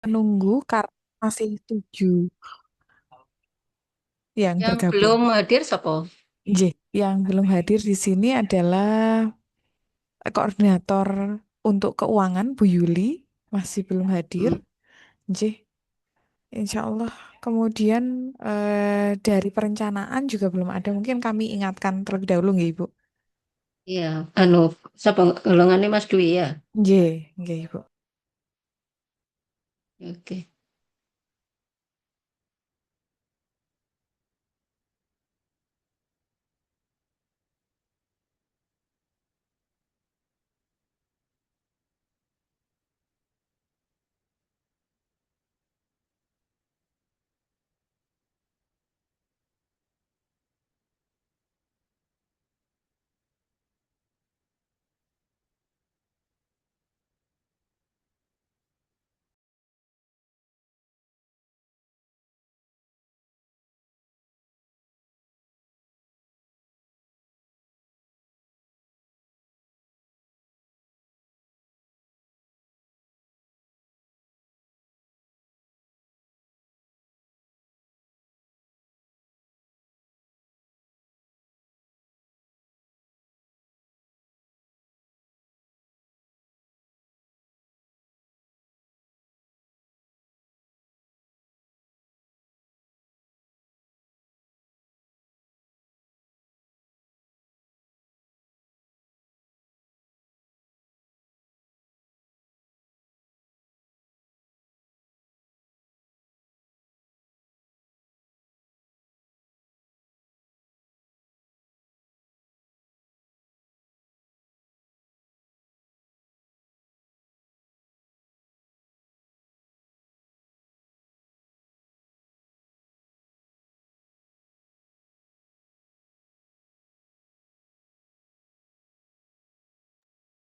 menunggu karena masih 7 yang Yang bergabung. belum hadir siapa? J, yang belum hadir di sini adalah koordinator untuk keuangan Bu Yuli, masih belum hadir. Hmm. J, insya Allah. Kemudian dari perencanaan juga belum ada. Mungkin kami ingatkan terlebih dahulu nggih, Ibu. Iya, anu, siapa golongannya Mas Dwi ya? J, nggih, Ibu. Oke.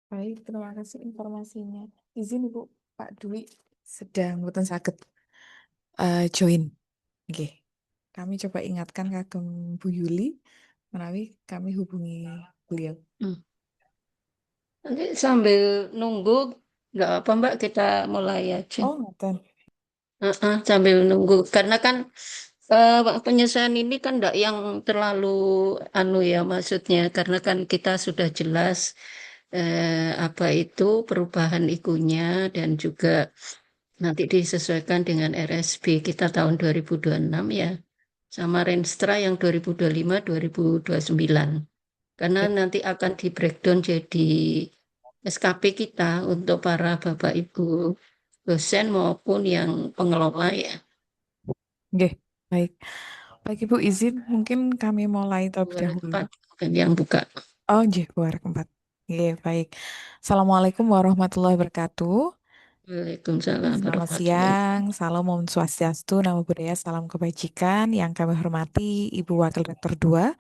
Baik, terima kasih informasinya. Izin Ibu, Pak Dwi sedang boten saged join. Oke. Kami coba ingatkan kagem Bu Yuli menawi kami hubungi beliau. Hmm. Nanti sambil nunggu, nggak apa Mbak, kita mulai aja. Oh, ngoten. Sambil nunggu, karena kan penyesuaian ini kan nggak yang terlalu anu ya maksudnya, karena kan kita sudah jelas apa itu perubahan ikunya dan juga nanti disesuaikan dengan RSB kita tahun 2026 ya, sama Renstra yang 2025 2029. Karena Oke. nanti akan di breakdown jadi SKP kita untuk para Bapak Ibu dosen maupun yang pengelola ya. Oke, baik. Baik Ibu izin mungkin kami mulai terlebih Juara dahulu. tempat bukan yang buka. Oh, J, keluar keempat. Oke, baik. Assalamualaikum warahmatullahi wabarakatuh. Waalaikumsalam Selamat warahmatullahi. siang, salam Om Swastiastu, Namo Buddhaya, salam kebajikan. Yang kami hormati Ibu Wakil Rektor 2,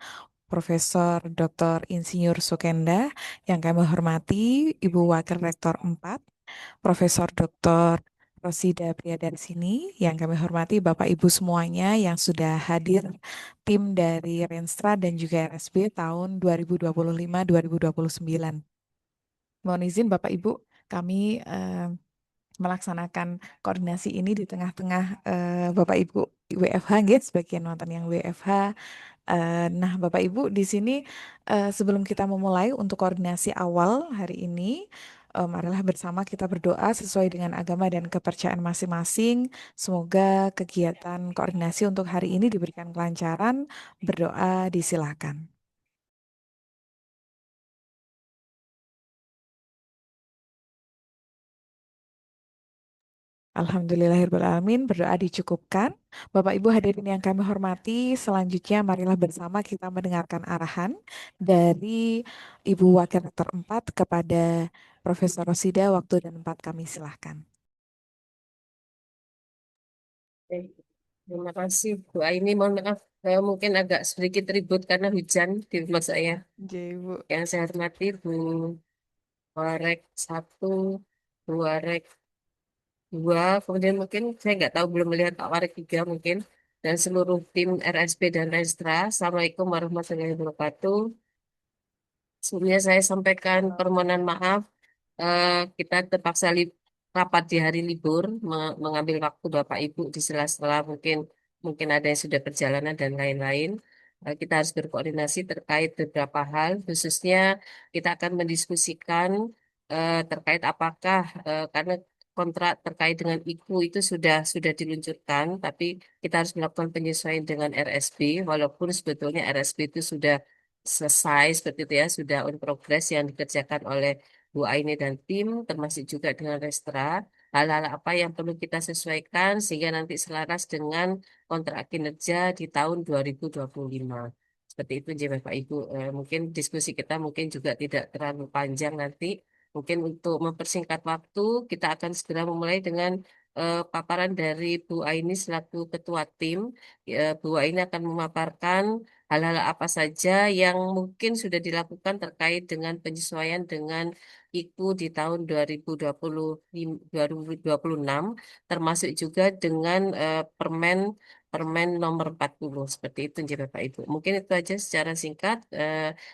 Profesor Dr. Insinyur Sukenda. Yang kami hormati Ibu Wakil Rektor 4, Profesor Dr. Rosida Priyadarshini. Yang kami hormati Bapak Ibu semuanya yang sudah hadir, tim dari Renstra dan juga RSB tahun 2025-2029. Mohon izin Bapak Ibu, kami melaksanakan koordinasi ini di tengah-tengah Bapak Ibu WFH, nggih, sebagian nonton yang WFH. Nah, Bapak Ibu di sini sebelum kita memulai untuk koordinasi awal hari ini, marilah bersama kita berdoa sesuai dengan agama dan kepercayaan masing-masing. Semoga kegiatan koordinasi untuk hari ini diberikan kelancaran. Berdoa disilakan. Alhamdulillahirrahmanirrahim, berdoa dicukupkan. Bapak Ibu hadirin yang kami hormati, selanjutnya marilah bersama kita mendengarkan arahan dari Ibu Wakil Rektor 4 kepada Profesor Rosida. Waktu dan tempat kami silahkan. Oke, terima kasih Bu Aini. Mohon maaf, saya mungkin agak sedikit ribut karena hujan di rumah saya. Oke, Ibu. Yang saya hormati Bu Warek 1, Bu Warek 2, kemudian mungkin saya nggak tahu belum melihat Pak Warek 3 mungkin, dan seluruh tim RSP dan Restra. Assalamualaikum warahmatullahi wabarakatuh. Sebelumnya saya sampaikan permohonan maaf. Kita terpaksa rapat di hari libur, mengambil waktu Bapak Ibu di sela-sela mungkin mungkin ada yang sudah perjalanan dan lain-lain. Kita harus berkoordinasi terkait beberapa hal, khususnya kita akan mendiskusikan terkait apakah karena kontrak terkait dengan IKU itu sudah diluncurkan, tapi kita harus melakukan penyesuaian dengan RSB, walaupun sebetulnya RSB itu sudah selesai seperti itu ya, sudah on progress yang dikerjakan oleh Bu Aini dan tim, termasuk juga dengan Restra. Hal-hal apa yang perlu kita sesuaikan sehingga nanti selaras dengan kontrak kinerja di tahun 2025. Seperti itu aja Bapak Ibu. Mungkin diskusi kita mungkin juga tidak terlalu panjang nanti. Mungkin untuk mempersingkat waktu, kita akan segera memulai dengan paparan dari Bu Aini selaku Ketua Tim. Bu Aini akan memaparkan hal-hal apa saja yang mungkin sudah dilakukan terkait dengan penyesuaian dengan IKU di tahun 2026, termasuk juga dengan Permen Permen nomor 40. Seperti itu, ya Bapak Ibu. Mungkin itu aja secara singkat.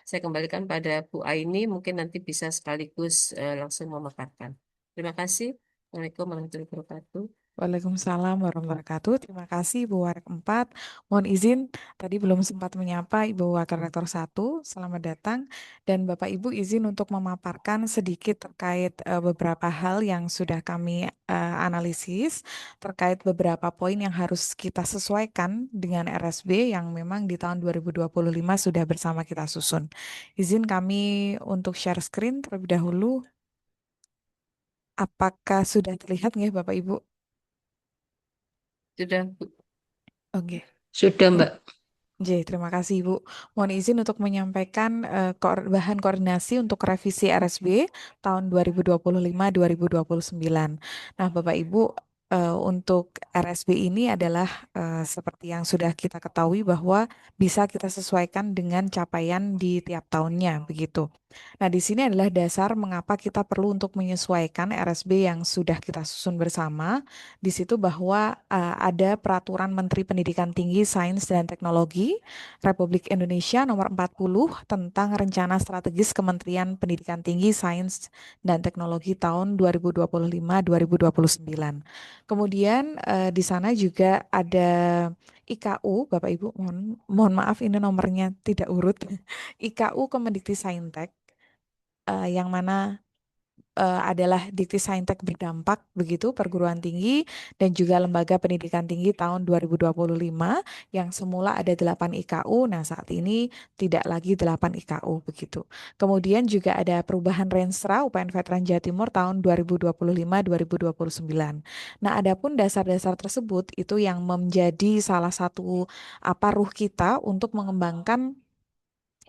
Saya kembalikan pada Bu Aini, mungkin nanti bisa sekaligus langsung memaparkan. Terima kasih. Assalamualaikum warahmatullahi wabarakatuh. Waalaikumsalam warahmatullahi wabarakatuh. Terima kasih Ibu Warek 4. Mohon izin, tadi belum sempat menyapa Ibu Wakil Rektor 1. Selamat datang. Dan Bapak Ibu izin untuk memaparkan sedikit terkait beberapa hal yang sudah kami analisis, terkait beberapa poin yang harus kita sesuaikan dengan RSB yang memang di tahun 2025 sudah bersama kita susun. Izin kami untuk share screen terlebih dahulu. Apakah sudah terlihat nggak Bapak Ibu? Sudah, Bu. Oke. Sudah, Mbak. J, terima kasih Ibu. Mohon izin untuk menyampaikan bahan koordinasi untuk revisi RSB tahun 2025-2029. Nah, Bapak Ibu, untuk RSB ini adalah seperti yang sudah kita ketahui bahwa bisa kita sesuaikan dengan capaian di tiap tahunnya, begitu. Nah, di sini adalah dasar mengapa kita perlu untuk menyesuaikan RSB yang sudah kita susun bersama. Di situ bahwa ada Peraturan Menteri Pendidikan Tinggi, Sains dan Teknologi Republik Indonesia nomor 40 tentang Rencana Strategis Kementerian Pendidikan Tinggi, Sains dan Teknologi tahun 2025-2029. Kemudian di sana juga ada IKU, Bapak Ibu, mohon maaf ini nomornya tidak urut. IKU Kemendikti yang mana adalah Dikti berdampak begitu perguruan tinggi dan juga lembaga pendidikan tinggi tahun 2025 yang semula ada 8 IKU, nah saat ini tidak lagi 8 IKU begitu. Kemudian juga ada perubahan Renstra UPN Veteran Jawa Timur tahun 2025-2029. Nah, adapun dasar-dasar tersebut itu yang menjadi salah satu apa ruh kita untuk mengembangkan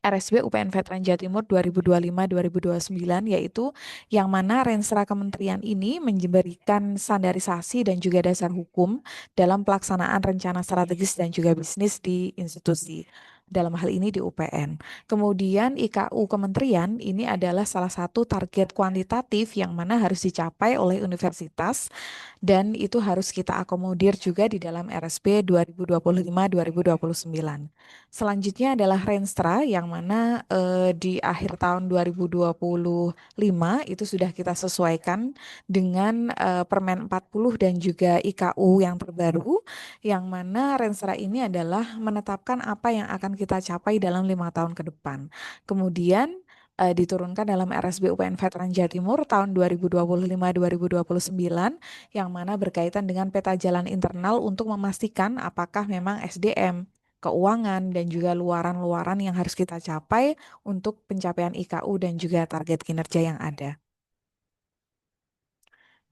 RSB UPN Veteran Jawa Timur 2025-2029, yaitu yang mana Renstra Kementerian ini memberikan standarisasi dan juga dasar hukum dalam pelaksanaan rencana strategis dan juga bisnis di institusi. Dalam hal ini di UPN. Kemudian IKU Kementerian ini adalah salah satu target kuantitatif yang mana harus dicapai oleh universitas dan itu harus kita akomodir juga di dalam RSP 2025-2029. Selanjutnya adalah Renstra yang mana di akhir tahun 2025 itu sudah kita sesuaikan dengan Permen 40 dan juga IKU yang terbaru yang mana Renstra ini adalah menetapkan apa yang akan kita capai dalam 5 tahun ke depan. Kemudian diturunkan dalam RSB UPN Veteran Jawa Timur tahun 2025-2029 yang mana berkaitan dengan peta jalan internal untuk memastikan apakah memang SDM, keuangan, dan juga luaran-luaran yang harus kita capai untuk pencapaian IKU dan juga target kinerja yang ada.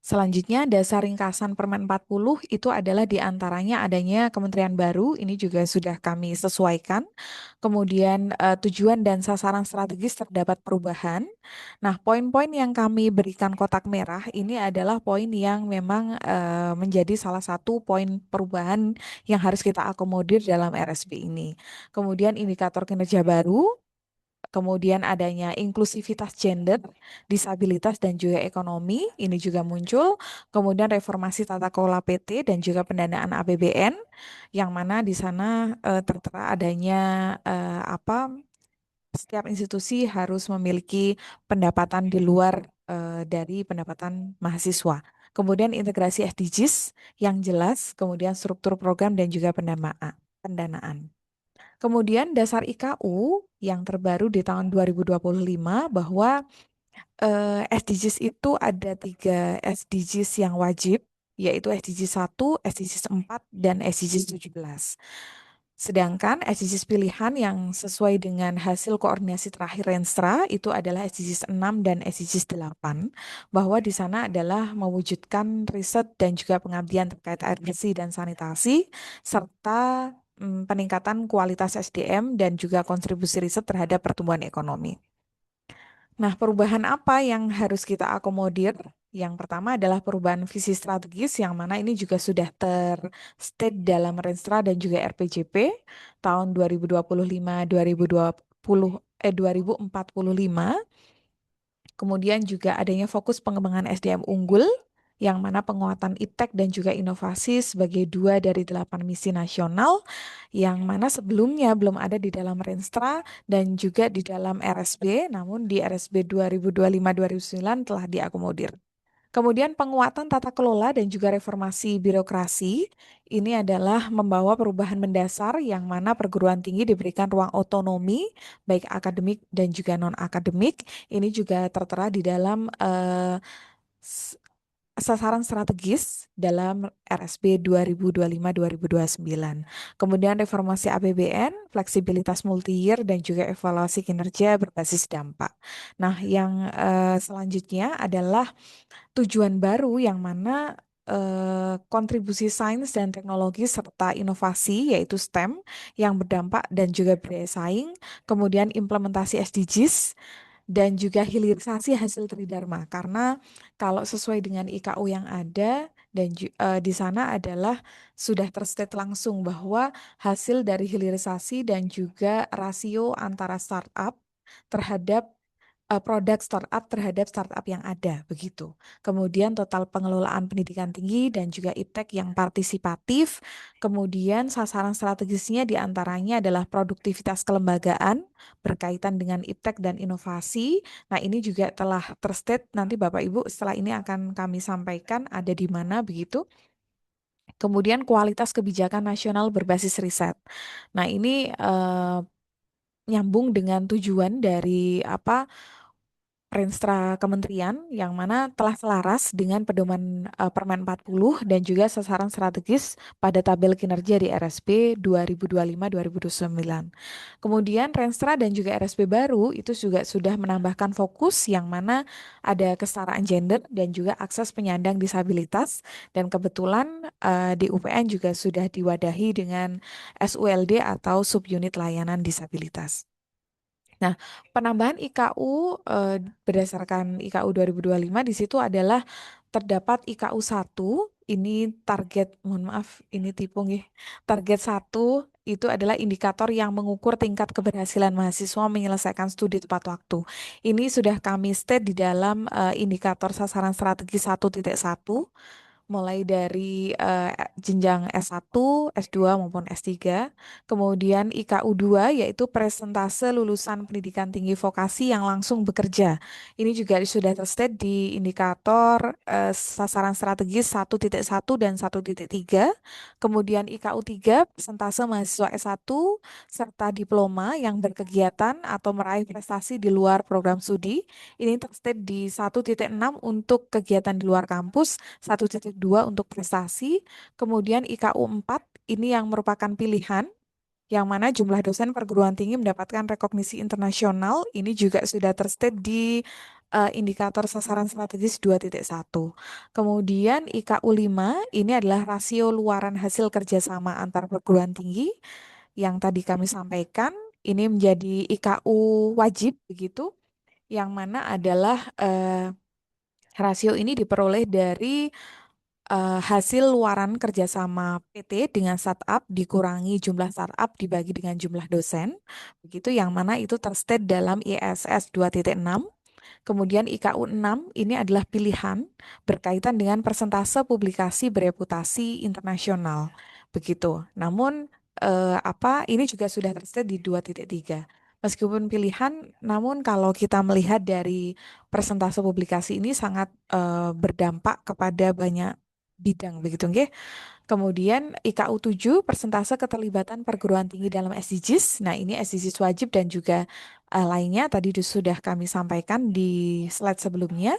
Selanjutnya, dasar ringkasan Permen 40 itu adalah diantaranya adanya kementerian baru, ini juga sudah kami sesuaikan. Kemudian tujuan dan sasaran strategis terdapat perubahan. Nah, poin-poin yang kami berikan kotak merah ini adalah poin yang memang menjadi salah satu poin perubahan yang harus kita akomodir dalam RSB ini. Kemudian indikator kinerja baru, kemudian adanya inklusivitas gender, disabilitas dan juga ekonomi, ini juga muncul. Kemudian reformasi tata kelola PT dan juga pendanaan APBN, yang mana di sana tertera adanya apa setiap institusi harus memiliki pendapatan di luar dari pendapatan mahasiswa. Kemudian integrasi SDGs yang jelas, kemudian struktur program dan juga pendanaan. Kemudian dasar IKU yang terbaru di tahun 2025 bahwa SDGs itu ada 3 SDGs yang wajib, yaitu SDGs 1, SDGs 4, dan SDGs 17. Sedangkan SDGs pilihan yang sesuai dengan hasil koordinasi terakhir Renstra itu adalah SDGs 6 dan SDGs 8, bahwa di sana adalah mewujudkan riset dan juga pengabdian terkait air bersih dan sanitasi, serta peningkatan kualitas SDM dan juga kontribusi riset terhadap pertumbuhan ekonomi. Nah, perubahan apa yang harus kita akomodir? Yang pertama adalah perubahan visi strategis yang mana ini juga sudah terstate dalam Renstra dan juga RPJP tahun 2025. Kemudian juga adanya fokus pengembangan SDM unggul yang mana penguatan iptek dan juga inovasi sebagai 2 dari 8 misi nasional yang mana sebelumnya belum ada di dalam Renstra dan juga di dalam RSB, namun di RSB 2025-2009 telah diakomodir. Kemudian penguatan tata kelola dan juga reformasi birokrasi ini adalah membawa perubahan mendasar yang mana perguruan tinggi diberikan ruang otonomi baik akademik dan juga non-akademik. Ini juga tertera di dalam sasaran strategis dalam RSB 2025-2029. Kemudian reformasi APBN, fleksibilitas multi-year, dan juga evaluasi kinerja berbasis dampak. Nah, yang selanjutnya adalah tujuan baru yang mana kontribusi sains dan teknologi serta inovasi yaitu STEM yang berdampak dan juga berdaya saing, kemudian implementasi SDGs dan juga hilirisasi hasil tridharma karena kalau sesuai dengan IKU yang ada dan di sana adalah sudah terstate langsung bahwa hasil dari hilirisasi dan juga rasio antara startup terhadap produk startup terhadap startup yang ada, begitu. Kemudian total pengelolaan pendidikan tinggi dan juga iptek yang partisipatif. Kemudian sasaran strategisnya diantaranya adalah produktivitas kelembagaan berkaitan dengan iptek dan inovasi. Nah, ini juga telah terstate, nanti Bapak Ibu setelah ini akan kami sampaikan ada di mana, begitu. Kemudian kualitas kebijakan nasional berbasis riset. Nah, ini nyambung dengan tujuan dari Renstra Kementerian yang mana telah selaras dengan pedoman Permen 40 dan juga sasaran strategis pada tabel kinerja di RSB 2025-2029. Kemudian Renstra dan juga RSB baru itu juga sudah menambahkan fokus yang mana ada kesetaraan gender dan juga akses penyandang disabilitas dan kebetulan di UPN juga sudah diwadahi dengan SULD atau subunit layanan disabilitas. Nah, penambahan IKU berdasarkan IKU 2025 di situ adalah terdapat IKU 1, ini target, mohon maaf, ini tipu nggih. Target 1 itu adalah indikator yang mengukur tingkat keberhasilan mahasiswa menyelesaikan studi tepat waktu. Ini sudah kami state di dalam indikator sasaran strategi 1.1 mulai dari jenjang S1, S2 maupun S3. Kemudian IKU 2 yaitu presentase lulusan pendidikan tinggi vokasi yang langsung bekerja. Ini juga sudah terstate di indikator sasaran strategis 1.1 dan 1.3. Kemudian IKU 3 presentase mahasiswa S1 serta diploma yang berkegiatan atau meraih prestasi di luar program studi. Ini terstate di 1.6 untuk kegiatan di luar kampus, 1.2 untuk prestasi, kemudian IKU 4 ini yang merupakan pilihan, yang mana jumlah dosen perguruan tinggi mendapatkan rekognisi internasional, ini juga sudah terstate di indikator sasaran strategis 2.1. Kemudian IKU 5 ini adalah rasio luaran hasil kerjasama antar perguruan tinggi, yang tadi kami sampaikan, ini menjadi IKU wajib, begitu, yang mana adalah rasio ini diperoleh dari hasil luaran kerjasama PT dengan startup dikurangi jumlah startup dibagi dengan jumlah dosen, begitu yang mana itu terstate dalam ISS 2.6. Kemudian IKU 6 ini adalah pilihan berkaitan dengan persentase publikasi bereputasi internasional, begitu. Namun ini juga sudah terstate di 2.3. meskipun pilihan, namun kalau kita melihat dari persentase publikasi ini sangat berdampak kepada banyak bidang begitu nggih. Kemudian IKU 7 persentase keterlibatan perguruan tinggi dalam SDGs. Nah, ini SDGs wajib dan juga lainnya tadi sudah kami sampaikan di slide sebelumnya.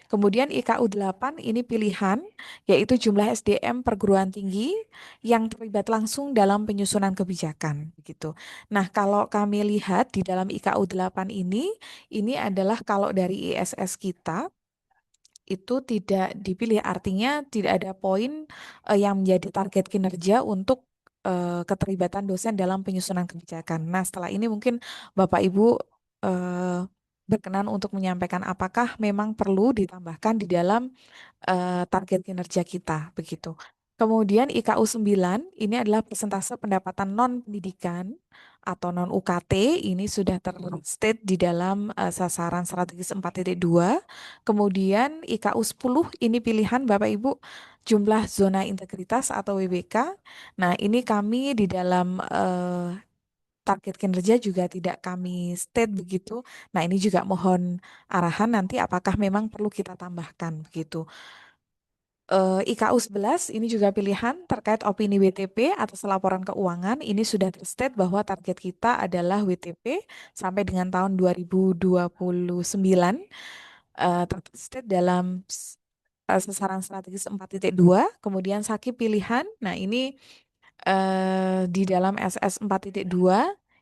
Kemudian IKU 8 ini pilihan, yaitu jumlah SDM perguruan tinggi yang terlibat langsung dalam penyusunan kebijakan. Begitu. Nah, kalau kami lihat di dalam IKU 8 ini adalah kalau dari ISS kita, itu tidak dipilih, artinya tidak ada poin yang menjadi target kinerja untuk keterlibatan dosen dalam penyusunan kebijakan. Nah, setelah ini mungkin Bapak Ibu eh, berkenan untuk menyampaikan apakah memang perlu ditambahkan di dalam target kinerja kita begitu. Kemudian IKU 9 ini adalah persentase pendapatan non pendidikan atau non UKT, ini sudah terstate di dalam sasaran strategis 4.2. Kemudian IKU 10 ini pilihan Bapak Ibu jumlah zona integritas atau WBK. Nah, ini kami di dalam target kinerja juga tidak kami state begitu. Nah, ini juga mohon arahan nanti apakah memang perlu kita tambahkan begitu. IKU 11 ini juga pilihan terkait opini WTP atas laporan keuangan. Ini sudah terstate bahwa target kita adalah WTP sampai dengan tahun 2029, terstate dalam sasaran strategis 4.2. Kemudian sakit pilihan. Nah, ini di dalam SS 4.2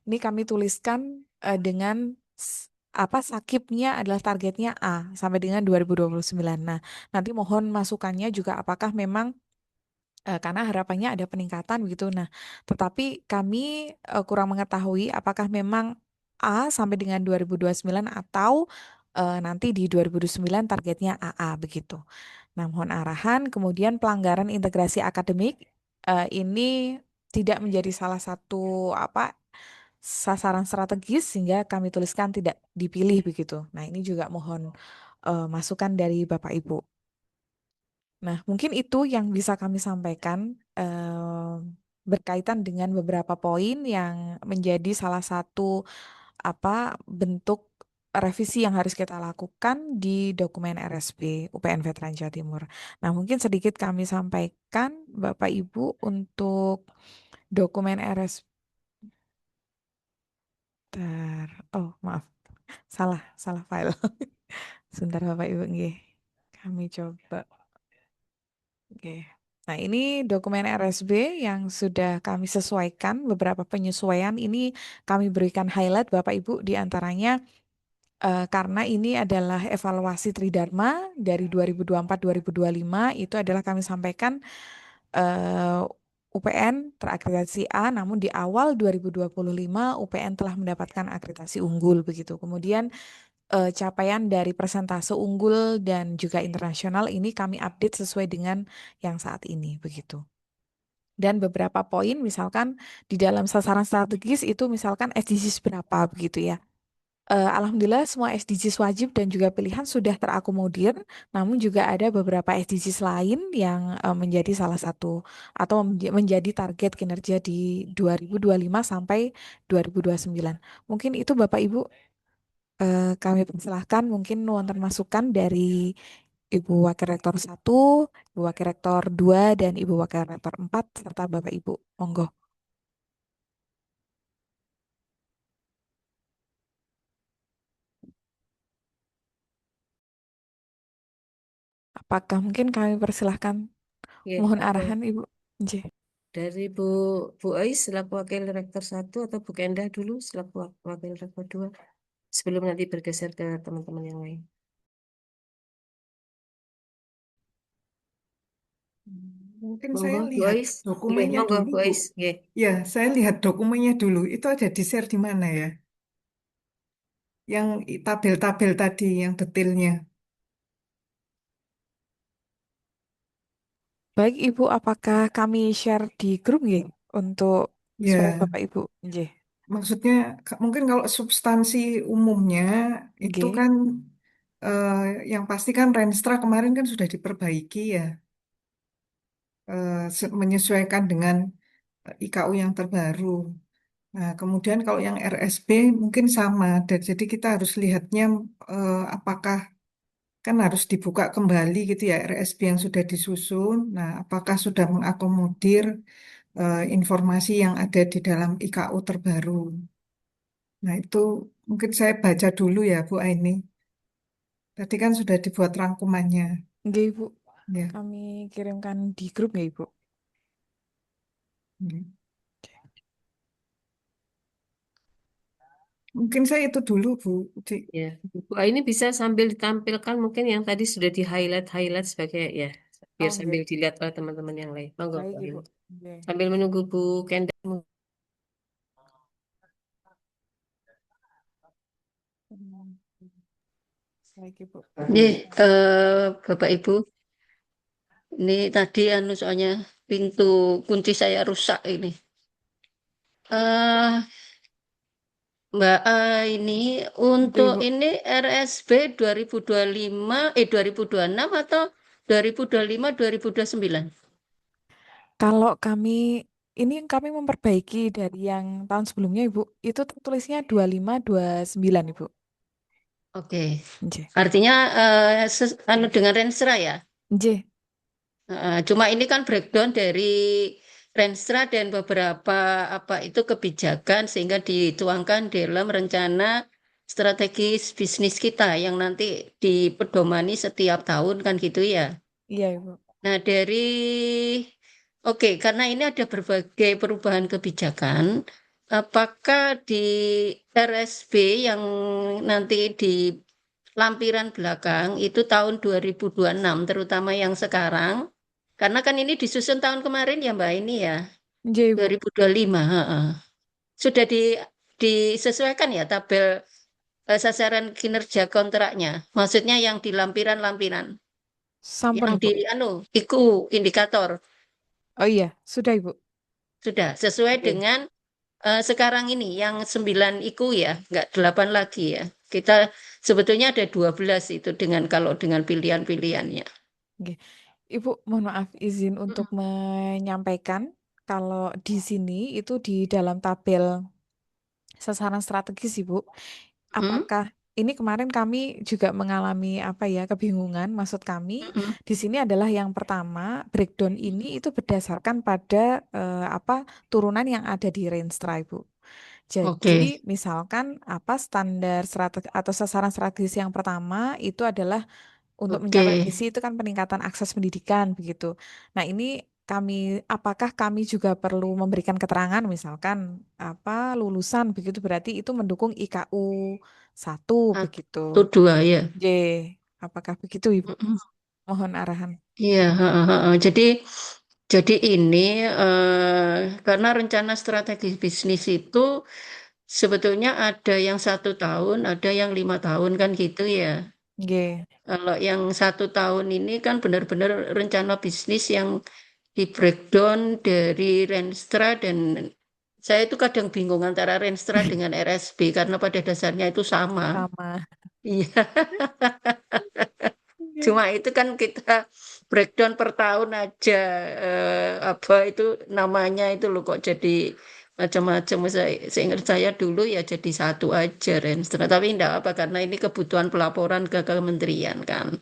ini kami tuliskan dengan apa sakipnya adalah targetnya A sampai dengan 2029. Nah, nanti mohon masukannya juga apakah memang karena harapannya ada peningkatan begitu. Nah, tetapi kami kurang mengetahui apakah memang A sampai dengan 2029 atau nanti di 2029 targetnya AA begitu. Nah, mohon arahan. Kemudian pelanggaran integrasi akademik ini tidak menjadi salah satu apa sasaran strategis sehingga kami tuliskan tidak dipilih begitu. Nah, ini juga mohon masukan dari Bapak Ibu. Nah, mungkin itu yang bisa kami sampaikan berkaitan dengan beberapa poin yang menjadi salah satu apa bentuk revisi yang harus kita lakukan di dokumen RSP UPN Veteran Jawa Timur. Nah, mungkin sedikit kami sampaikan Bapak Ibu untuk dokumen RSP. Oh, maaf, salah file. Sebentar Bapak Ibu, nggih. Kami coba. Oke. Nah, ini dokumen RSB yang sudah kami sesuaikan, beberapa penyesuaian ini kami berikan highlight Bapak Ibu di antaranya karena ini adalah evaluasi Tridharma dari 2024-2025 itu adalah kami sampaikan eh, UPN terakreditasi A, namun di awal 2025 UPN telah mendapatkan akreditasi unggul begitu. Kemudian capaian dari persentase unggul dan juga internasional ini kami update sesuai dengan yang saat ini begitu. Dan beberapa poin misalkan di dalam sasaran strategis itu misalkan SDGs berapa begitu ya. Alhamdulillah semua SDGs wajib dan juga pilihan sudah terakomodir, namun juga ada beberapa SDGs lain yang menjadi salah satu atau menjadi target kinerja di 2025 sampai 2029. Mungkin itu Bapak Ibu kami persilahkan mungkin wonten masukan dari Ibu Wakil Rektor 1, Ibu Wakil Rektor 2, dan Ibu Wakil Rektor 4, serta Bapak Ibu. Monggo. Apakah mungkin kami persilahkan Ya, mohon arahan Ibu? Nggih. dari Bu Ais selaku Wakil Rektor 1 atau Bu Kendah dulu selaku Wakil Rektor 2 sebelum nanti bergeser ke teman-teman yang lain. Mungkin saya Monggo Bu lihat Ais. Nggih, dokumennya monggo dulu, Bu Bu. Ais. Nggih. Ya, saya lihat dokumennya dulu. Itu ada di share di mana ya? Yang tabel-tabel tadi, yang detailnya. Baik Ibu, apakah kami share di grup nggih untuk supaya Ya, Bapak Ibu nggih. maksudnya mungkin kalau substansi umumnya itu Nggih. kan eh, yang pasti kan Renstra kemarin kan sudah diperbaiki ya, menyesuaikan dengan IKU yang terbaru. Nah, kemudian kalau yang RSB mungkin sama. Dan jadi kita harus lihatnya apakah kan harus dibuka kembali gitu ya RSB yang sudah disusun. Nah, apakah sudah mengakomodir informasi yang ada di dalam IKU terbaru. Nah, itu mungkin saya baca dulu ya Bu Aini. Tadi kan sudah dibuat rangkumannya. Nggih, Ibu. Ya. Kami kirimkan di grup ya, Ibu. Hmm. Mungkin saya itu dulu Bu. Ya, Bu ini bisa sambil ditampilkan mungkin yang tadi sudah di highlight sebagai ya, biar Oh, sambil nggih. dilihat oleh teman-teman yang lain. Monggo Bu Baik, Aini. Ibu. Nggih. Sambil menunggu Bu Kenda. Hmm, Baik, Ibu. Nih, Bapak Ibu, ini tadi soalnya pintu kunci saya rusak ini. eh Mbak ini Nggih, untuk Ibu. ini RSB 2025 2026 atau 2025 2029? Kalau ini kami memperbaiki dari yang tahun sebelumnya, Ibu. Itu tertulisnya 2529, Ibu. Oke. Nggih. Artinya dengan Renstra ya. Nggih. Cuma ini kan breakdown dari Renstra dan beberapa apa itu kebijakan sehingga dituangkan dalam rencana strategis bisnis kita yang nanti dipedomani setiap tahun kan gitu ya. Iya, Ibu. Nah, oke, karena ini ada berbagai perubahan kebijakan, apakah di RSB yang nanti di lampiran belakang itu tahun 2026, terutama yang sekarang, karena kan ini disusun tahun kemarin ya Mbak ini ya, Nggih, Ibu. 2025, heeh. Sudah disesuaikan ya tabel sasaran kinerja kontraknya, maksudnya yang di lampiran-lampiran, Sampun, yang Ibu. di IKU indikator. Oh iya, sudah, Ibu. Sudah sesuai Oke. dengan sekarang ini yang 9 IKU ya, nggak 8 lagi ya. Kita sebetulnya ada 12 itu dengan kalau dengan pilihan-pilihannya. Oke. Ibu, mohon maaf izin untuk Mm, menyampaikan kalau di sini itu di dalam tabel sasaran strategis, Ibu. mm, Apakah ini kemarin kami juga mengalami apa ya kebingungan. Maksud kami mm. di sini adalah yang pertama breakdown ini itu berdasarkan pada apa turunan yang ada di Renstra, Ibu. Oke, Jadi misalkan apa standar strategi atau sasaran strategis yang pertama itu adalah untuk oke, mencapai misi itu kan peningkatan akses pendidikan begitu. Nah, ini apakah kami juga perlu memberikan keterangan misalkan apa lulusan begitu berarti itu mendukung IKU 1 begitu. satu dua ya. J, apakah begitu Ibu? Mm-mm. Mohon arahan. Iya, heeh, heeh. Jadi ini karena rencana strategi bisnis itu sebetulnya ada yang 1 tahun, ada yang 5 tahun kan gitu ya. G, Kalau yang 1 tahun ini kan benar-benar rencana bisnis yang di breakdown dari Renstra dan saya itu kadang bingung antara Renstra dengan RSB karena pada dasarnya itu sama. sama. Iya, Oke. cuma itu kan kita breakdown per tahun aja apa itu namanya itu loh kok jadi macam-macam. Seingat saya dulu ya jadi satu aja Renstra, tapi enggak apa karena ini kebutuhan pelaporan ke kementerian kan.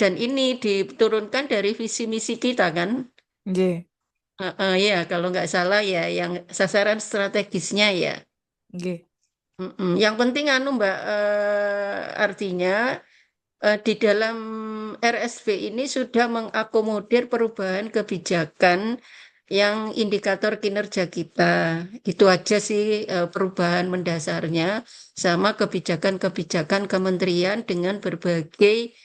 Dan ini diturunkan dari visi misi kita kan. G, Ya, kalau nggak salah ya, yang sasaran strategisnya ya. G, Mm-mm. Yang penting Mbak, artinya di dalam RSV ini sudah mengakomodir perubahan kebijakan yang indikator kinerja kita. Itu aja sih perubahan mendasarnya sama kebijakan-kebijakan kementerian dengan berbagai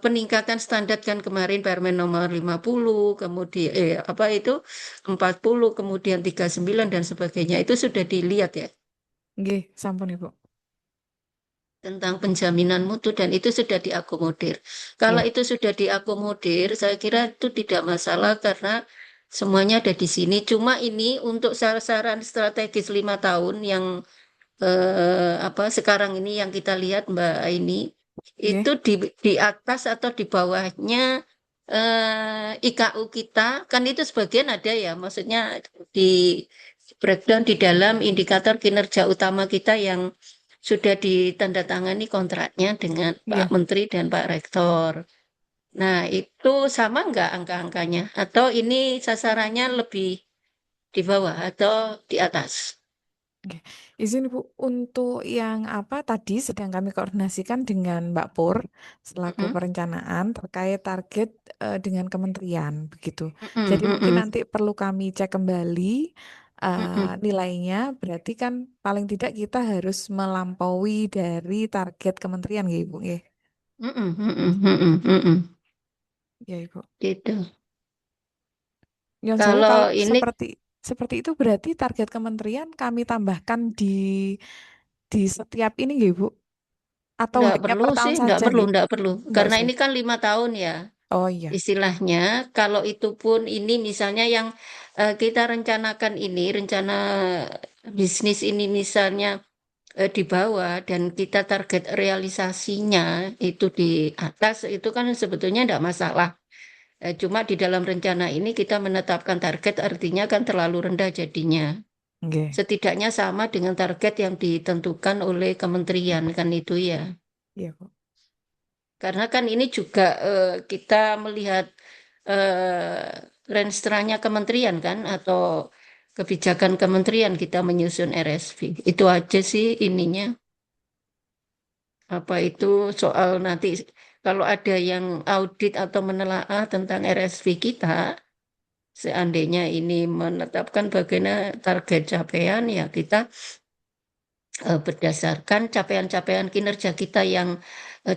peningkatan standar kan kemarin Permen nomor 50, kemudian apa itu 40, kemudian 39 dan sebagainya. Itu sudah dilihat ya G, sampun Ibu. tentang penjaminan mutu dan itu sudah diakomodir. Kalau Ya, itu sudah diakomodir, saya kira itu tidak masalah karena semuanya ada di sini. Cuma ini untuk sasaran strategis 5 tahun yang apa sekarang ini yang kita lihat Mbak ini itu G, di atas atau di bawahnya IKU kita kan itu sebagian ada ya, maksudnya di breakdown di dalam indikator kinerja utama kita yang sudah ditandatangani kontraknya dengan Pak Iya. Menteri dan Pak Rektor. Nah, itu sama nggak angka-angkanya? Atau ini sasarannya lebih di bawah atau di atas? Oke. Izin Bu, untuk yang apa tadi sedang kami koordinasikan dengan Mbak Pur selaku Mm-mm, perencanaan terkait target dengan kementerian begitu. mm-mm, Jadi mungkin mm-mm, nanti perlu kami cek kembali mm-mm, nilainya. Berarti kan paling tidak kita harus melampaui dari target kementerian ya Ibu. Ya, mm-mm, mm-mm, mm-mm, mm-mm. ya Ibu. Gitu. Yang Sewu Kalau kalau ini seperti seperti itu berarti target kementerian kami tambahkan di setiap ini ya Ibu. Atau nggak hanya perlu per sih, tahun nggak saja perlu, nggih? nggak perlu. Enggak Karena usah. ini kan 5 tahun ya. Oh iya. Istilahnya, kalau itu pun ini misalnya yang kita rencanakan ini, rencana bisnis ini misalnya di bawah dan kita target realisasinya itu di atas, itu kan sebetulnya tidak masalah. Cuma di dalam rencana ini kita menetapkan target artinya kan terlalu rendah jadinya. Nggih. Setidaknya sama dengan target yang ditentukan oleh kementerian kan itu ya. Iya, Bu. Karena kan ini juga kita melihat renstranya kementerian kan atau kebijakan kementerian kita menyusun RSV. Itu aja sih ininya. Apa itu soal nanti kalau ada yang audit atau menelaah tentang RSV kita, seandainya ini menetapkan bagaimana target capaian ya kita berdasarkan capaian-capaian kinerja kita yang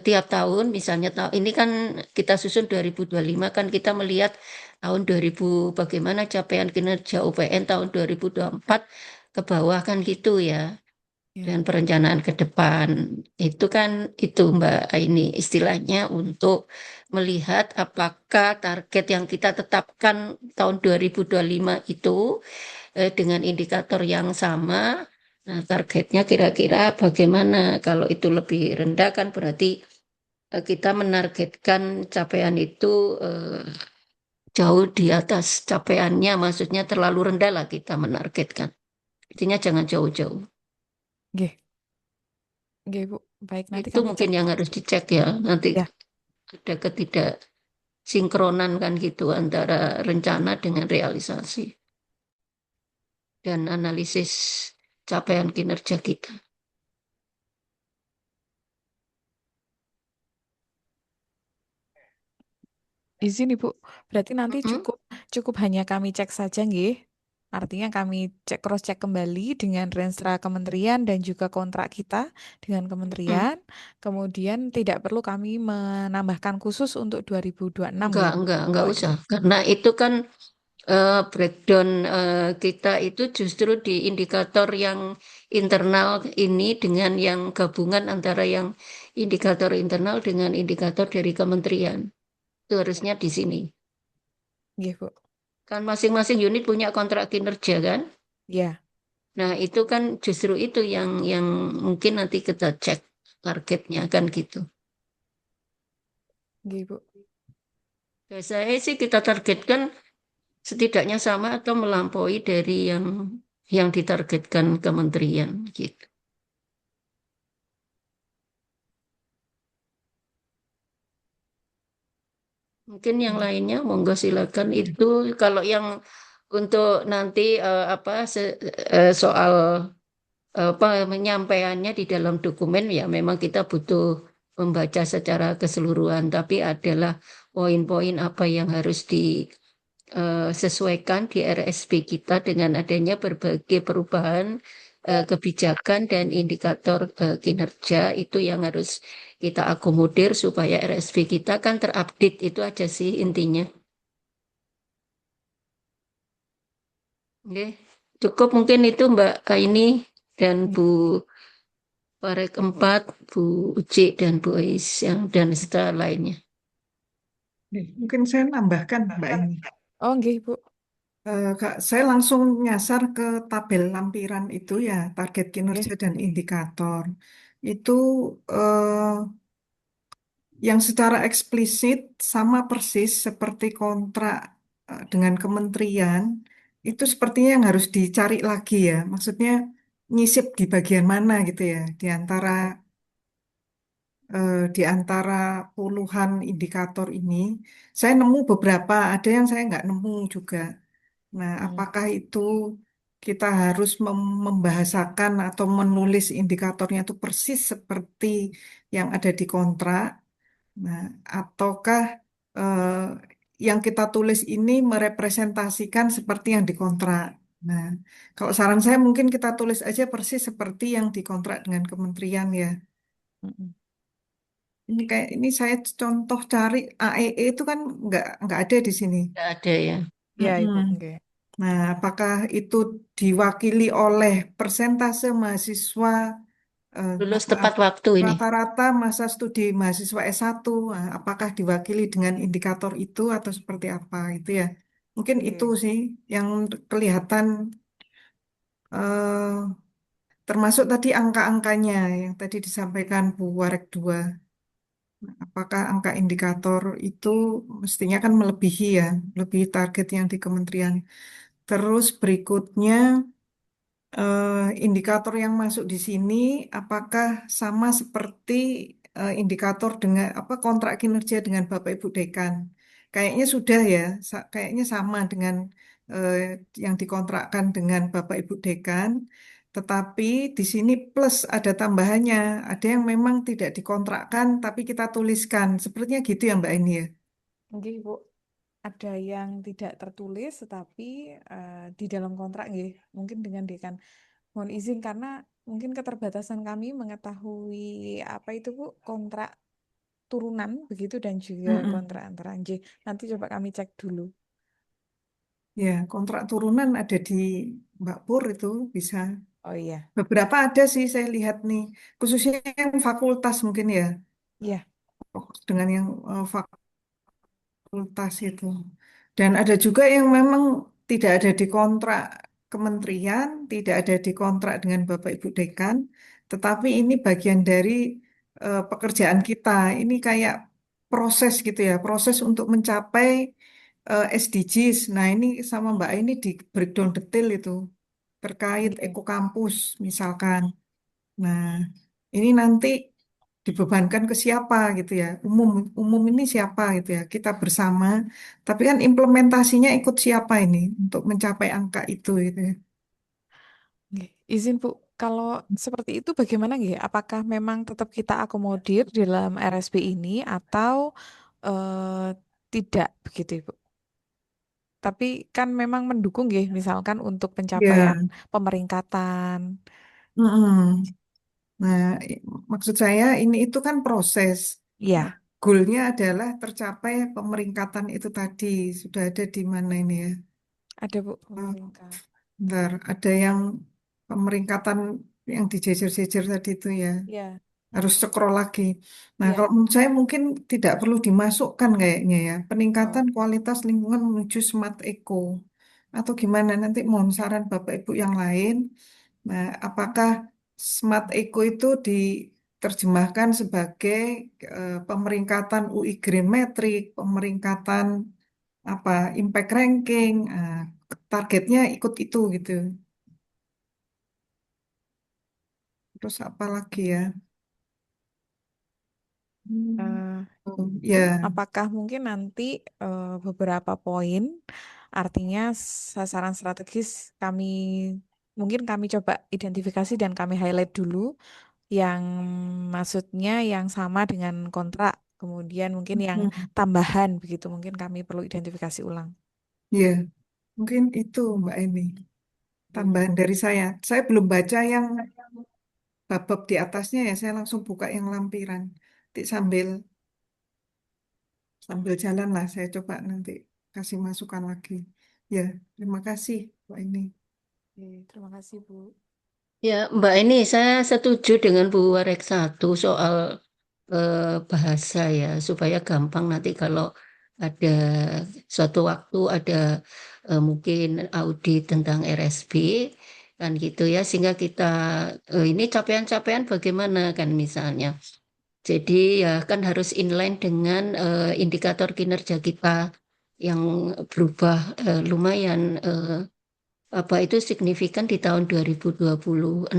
tiap tahun, misalnya ini kan kita susun 2025 kan kita melihat tahun 2000 bagaimana capaian kinerja UPN tahun 2024 ke bawah kan gitu ya, dan Iya. perencanaan ke depan. Itu kan itu Mbak ini istilahnya untuk melihat apakah target yang kita tetapkan tahun 2025 itu dengan indikator yang sama. Nah, targetnya kira-kira bagaimana? Kalau itu lebih rendah kan berarti kita menargetkan capaian itu jauh di atas capaiannya, maksudnya terlalu rendah lah kita menargetkan. Artinya jangan jauh-jauh. Nggih. Nggih, Bu. Baik, nanti Itu kami mungkin cek. yang harus dicek ya. Nanti Ya. ada ketidaksinkronan kan gitu antara rencana dengan realisasi dan analisis capaian kinerja kita. Izin, Ibu. Berarti nanti Mm-mm, cukup cukup hanya kami cek saja, nggih. Artinya kami cek cross check kembali dengan renstra kementerian dan juga kontrak kita dengan mm. kementerian. Kemudian tidak perlu kami menambahkan khusus untuk 2026 nggih, Ibu. Enggak Oh iya. usah. Karena itu kan breakdown kita itu justru di indikator yang internal ini dengan yang gabungan antara yang indikator internal dengan indikator dari kementerian. Itu harusnya di sini. Nggih, Bu. Kan masing-masing unit punya kontrak kinerja kan? Ya. Nah, itu kan justru itu yang mungkin nanti kita cek targetnya kan gitu. Nggih, Bu. Biasanya sih kita targetkan setidaknya sama atau melampaui dari yang ditargetkan kementerian gitu. Mungkin yang Nggih. lainnya monggo silakan itu kalau yang untuk nanti apa soal apa menyampaikannya di dalam dokumen ya memang kita butuh membaca secara keseluruhan tapi adalah poin-poin apa yang harus disesuaikan di RSP kita dengan adanya berbagai perubahan kebijakan dan indikator kinerja itu yang harus kita akomodir supaya RSP kita kan terupdate itu aja sih intinya. Oke, cukup mungkin itu Mbak Aini dan Bu Parek 4, Bu Uci dan Bu Ais yang dan serta lainnya. Nih, mungkin saya nambahkan, Mbak ini. Oh, nggih, Bu. Kak, saya langsung nyasar ke tabel lampiran itu ya, target Nggih. kinerja dan indikator. Itu eh, yang secara eksplisit sama persis seperti kontrak dengan kementerian itu sepertinya yang harus dicari lagi ya. Maksudnya nyisip di bagian mana gitu ya, di antara puluhan indikator ini. Saya nemu beberapa, ada yang saya nggak nemu juga. Nah, Mm, apakah itu kita harus membahasakan atau menulis indikatornya itu persis seperti yang ada di kontrak? Nah, ataukah eh, yang kita tulis ini merepresentasikan seperti yang dikontrak? Nah, kalau saran saya mungkin kita tulis aja persis seperti yang dikontrak dengan kementerian ya. mm-mm. Ini kayak ini saya contoh cari AEE itu kan nggak ada di sini. Nggak ada ya. Ya Mm-mm. Ibu, oke. Nah, apakah itu diwakili oleh persentase mahasiswa, Lulus maaf, tepat waktu ini. rata-rata masa studi mahasiswa S1, nah, apakah diwakili dengan indikator itu atau seperti apa itu ya? Mungkin itu Oke. sih yang kelihatan, eh, termasuk tadi angka-angkanya yang tadi disampaikan Bu Warek 2. Apakah angka indikator itu mestinya kan melebihi ya, melebihi target yang di kementerian. Terus berikutnya, indikator yang masuk di sini apakah sama seperti indikator dengan apa kontrak kinerja dengan Bapak Ibu Dekan? Kayaknya sudah ya, kayaknya sama dengan eh, yang dikontrakkan dengan Bapak Ibu Dekan. Tetapi di sini plus ada tambahannya, ada yang memang tidak dikontrakkan tapi kita tuliskan. Sepertinya gitu ya Mbak ini ya. Oke, Ibu. Ada yang tidak tertulis tetapi di dalam kontrak nggih. Mungkin dengan dekan. Mohon izin karena mungkin keterbatasan kami mengetahui apa itu Bu, kontrak turunan begitu dan juga kontrak Mm-mm. antara nggih. Nanti coba kami cek dulu. Ya, kontrak turunan ada di Mbak Pur itu bisa. Oh iya. Beberapa ada sih saya lihat nih, khususnya yang fakultas mungkin ya, Iya, dengan yang fakultas itu. Dan ada juga yang memang tidak ada di kontrak kementerian, tidak ada di kontrak dengan Bapak Ibu Dekan, tetapi ini bagian dari pekerjaan kita. Ini kayak proses gitu ya, proses untuk mencapai SDGs. Nah, ini sama Mbak ini di breakdown detail itu terkait nggih. ekokampus misalkan. Nah, ini nanti dibebankan ke siapa gitu ya. Umum umum ini siapa gitu ya. Kita bersama. Tapi kan implementasinya ikut siapa ini untuk mencapai angka itu gitu ya. Nggih. Izin Bu, kalau seperti itu bagaimana nggih? Apakah memang tetap kita akomodir di dalam RSP ini atau tidak begitu Ibu? Tapi kan memang mendukung nggih, misalkan untuk Ya, pencapaian pemeringkatan. mm-mm. Nah, maksud saya ini itu kan proses. Nah, Iya, goalnya adalah tercapai pemeringkatan itu tadi. Sudah ada di mana ini ya? ada Bu Oh, pemeringkatan. bentar, ada yang pemeringkatan yang dijejer-jejer tadi itu ya. Iya, Harus scroll lagi. Nah, iya. kalau menurut saya mungkin tidak perlu dimasukkan kayaknya ya. Peningkatan Oh, kualitas lingkungan menuju smart eco. Atau gimana? Nanti mohon saran Bapak Ibu yang lain. Nah, apakah smart eco itu diterjemahkan sebagai pemeringkatan UI Green Metric, pemeringkatan apa impact ranking, targetnya ikut itu gitu. Terus apa lagi ya? Hmm. eh, Oh, ya. apakah mungkin nanti beberapa poin, artinya sasaran strategis kami mungkin kami coba identifikasi dan kami highlight dulu yang maksudnya yang sama dengan kontrak, kemudian mungkin yang Hmm. tambahan begitu, mungkin kami perlu identifikasi ulang. Ya, mungkin itu Mbak Eni. Oke. Tambahan dari saya. Saya belum baca yang bab-bab di atasnya ya. Saya langsung buka yang lampiran. Nanti sambil sambil jalan lah. Saya coba nanti kasih masukan lagi. Ya, terima kasih Mbak Eni. Oke, terima kasih Bu. Ya, Mbak ini saya setuju dengan Bu Warek satu soal eh, bahasa ya, supaya gampang nanti kalau ada suatu waktu ada mungkin audit tentang RSB kan gitu ya, sehingga kita ini capaian-capaian bagaimana kan misalnya. Jadi ya kan harus inline dengan indikator kinerja kita yang berubah lumayan. apa itu signifikan di tahun 2026.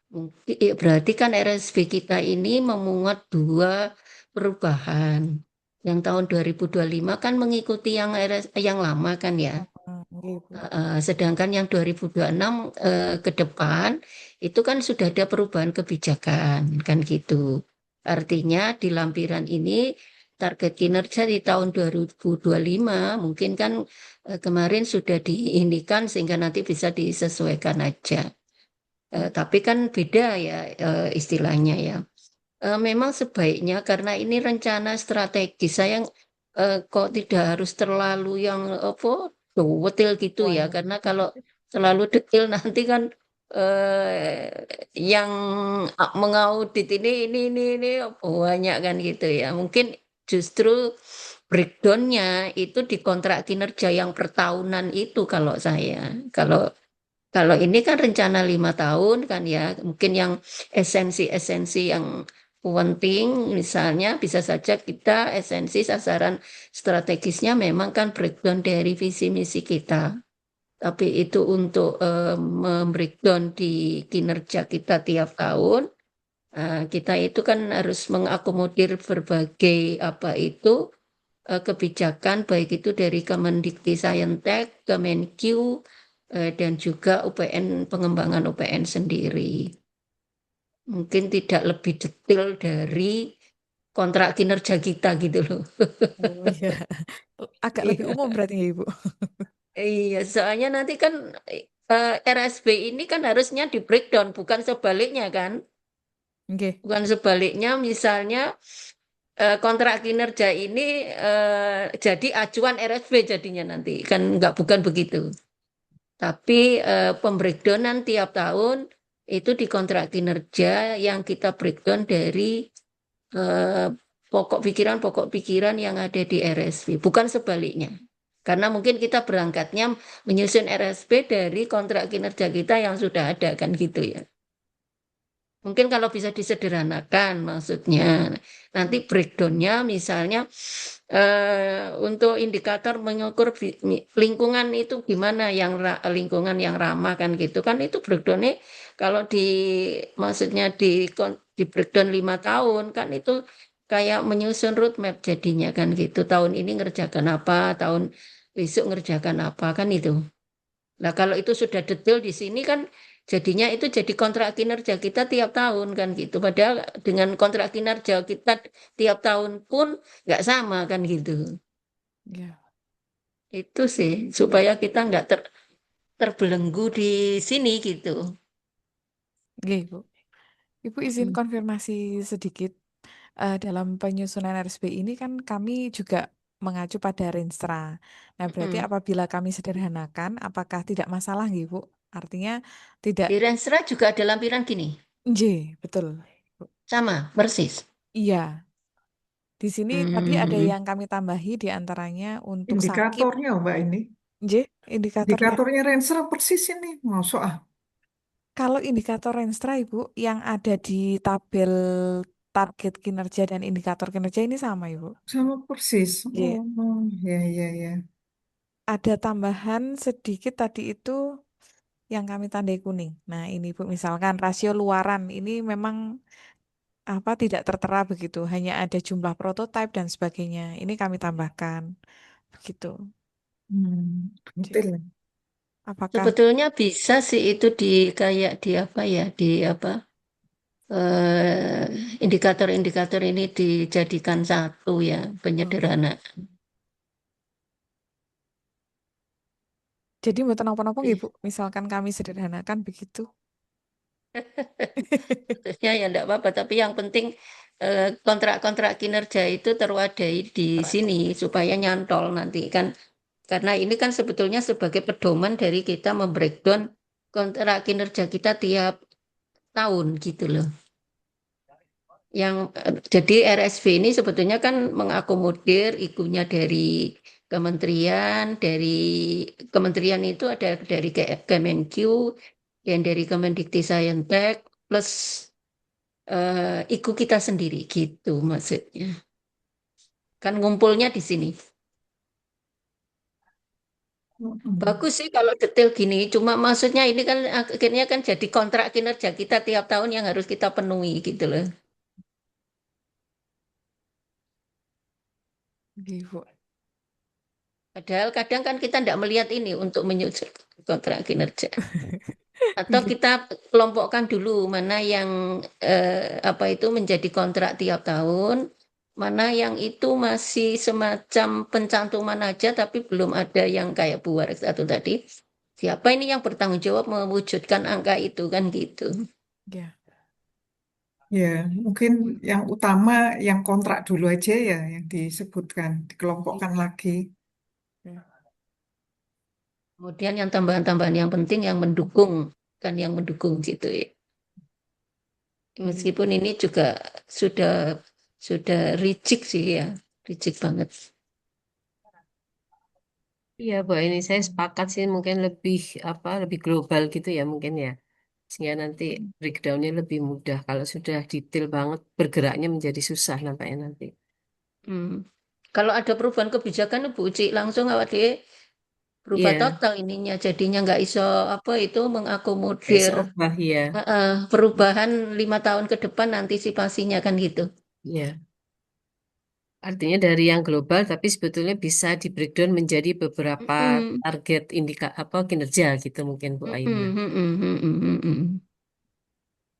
Mungkin berarti kan RSB kita ini memungut dua perubahan. Yang tahun 2025 kan mengikuti yang yang lama kan ya. Nggih, Bu. Sedangkan yang 2026 ke depan itu kan sudah ada perubahan kebijakan kan gitu. Artinya di lampiran ini target kinerja di tahun 2025 mungkin kan kemarin sudah diindikan sehingga nanti bisa disesuaikan aja. Tapi kan beda ya istilahnya ya. Memang sebaiknya karena ini rencana strategis, saya kok tidak harus terlalu yang apa detail gitu ya, Semuanya. karena kalau terlalu detail nanti kan yang mengaudit ini banyak kan gitu ya. Mungkin justru breakdownnya itu di kontrak kinerja yang per tahunan itu kalau saya. Kalau kalau ini kan rencana 5 tahun kan ya, mungkin yang esensi-esensi yang penting misalnya bisa saja kita esensi sasaran strategisnya memang kan breakdown dari visi misi kita. Tapi itu untuk membreakdown di kinerja kita tiap tahun, kita itu kan harus mengakomodir berbagai apa itu kebijakan baik itu dari Kemendikti Kemenq, dan juga UPN pengembangan UPN sendiri. Mungkin tidak lebih detail dari kontrak kinerja kita gitu loh. Oh iya, agak lebih Iya, umum berarti ya, Ibu. iya, soalnya nanti kan RSB ini kan harusnya di breakdown, bukan sebaliknya kan? Oke, Bukan sebaliknya, misalnya kontrak kinerja ini jadi acuan RSB jadinya nanti, kan nggak bukan begitu. Tapi pembreakdownan tiap tahun itu di kontrak kinerja yang kita breakdown dari eh, pokok pikiran yang ada di RSP, bukan sebaliknya. Karena mungkin kita berangkatnya menyusun RSP dari kontrak kinerja kita yang sudah ada kan gitu ya. Mungkin kalau bisa disederhanakan maksudnya. Nanti breakdownnya misalnya untuk indikator mengukur lingkungan itu gimana yang lingkungan yang ramah kan gitu kan itu breakdownnya kalau di maksudnya di breakdown 5 tahun kan itu kayak menyusun roadmap jadinya kan gitu. Tahun ini ngerjakan apa, tahun besok ngerjakan apa kan itu. Nah, kalau itu sudah detail di sini kan jadinya itu jadi kontrak kinerja kita tiap tahun kan gitu. Padahal dengan kontrak kinerja kita tiap tahun pun nggak sama kan gitu. ya. Itu sih supaya kita nggak terbelenggu di sini gitu. Oke, Ibu. Ibu izin Mm, konfirmasi sedikit. Dalam penyusunan RSB ini kan kami juga mengacu pada Renstra. Nah, berarti mm. apabila kami sederhanakan, apakah tidak masalah nggih, Bu? Artinya tidak, Di Renstra juga ada lampiran gini, J, betul. Bu. sama persis. Iya, di sini tadi ada Hmm. yang kami tambahi di antaranya untuk sakit, Indikatornya, Mbak, ini. J, indikatornya. Indikatornya Renstra persis ini. Masuk ah, Kalau indikator Renstra, Ibu, yang ada di tabel target kinerja dan indikator kinerja ini sama, Ibu. sama persis. J. Ya, ya, ya. Ada tambahan sedikit tadi itu yang kami tandai kuning. Nah, ini Bu, misalkan rasio luaran ini memang apa tidak tertera begitu, hanya ada jumlah prototipe dan sebagainya. Ini kami tambahkan begitu. Jadi, Detail. apakah Sebetulnya bisa sih itu di kayak di apa ya, di apa indikator-indikator ini dijadikan satu ya oh, penyederhanaan. jadi mau napa-napa nggih Bu? Misalkan kami sederhanakan begitu. Sebetulnya ya enggak apa-apa, tapi yang penting kontrak-kontrak kinerja itu terwadai di sini supaya nyantol nanti kan. Karena ini kan sebetulnya sebagai pedoman dari kita membreakdown kontrak kinerja kita tiap tahun gitu loh. Yang jadi RSV ini sebetulnya kan mengakomodir ikunya dari kementerian itu ada dari Kemenq dan dari Kemendikti plus iku kita sendiri gitu maksudnya. Kan ngumpulnya di sini. Mm-mm. Bagus sih kalau detail gini. Cuma maksudnya ini kan akhirnya kan jadi kontrak kinerja kita tiap tahun yang harus kita penuhi gitu loh. Ibu. Padahal kadang kan kita tidak melihat ini untuk menyusun kontrak kinerja. Atau kita kelompokkan dulu mana yang apa itu menjadi kontrak tiap tahun, mana yang itu masih semacam pencantuman aja tapi belum ada yang kayak Bu Warik satu tadi. Siapa ini yang bertanggung jawab mewujudkan angka itu kan gitu. Ya, Ya, mungkin yang utama yang kontrak dulu aja ya yang disebutkan, dikelompokkan lagi. ya. Kemudian yang tambahan-tambahan yang penting yang mendukung kan yang mendukung gitu ya. Iya. Meskipun ini juga sudah sudah ricik sih ya, ricik banget. Iya, Bu, ini saya sepakat sih mungkin lebih apa lebih global gitu ya mungkin ya. Sehingga nanti breakdownnya lebih mudah. Kalau sudah detail banget bergeraknya menjadi susah nampaknya nanti. Hmm. Kalau ada perubahan kebijakan Bu Uci langsung awak dhewe berubah Iya, total ininya jadinya nggak iso apa itu kayak mengakomodir seobah ya. perubahan 5 tahun ke depan antisipasinya kan gitu. Iya. Artinya dari yang global tapi sebetulnya bisa di breakdown menjadi beberapa Mm-mm. target indika apa kinerja gitu mungkin Bu Aini. Mm-mm, mm-mm, mm-mm, mm-mm.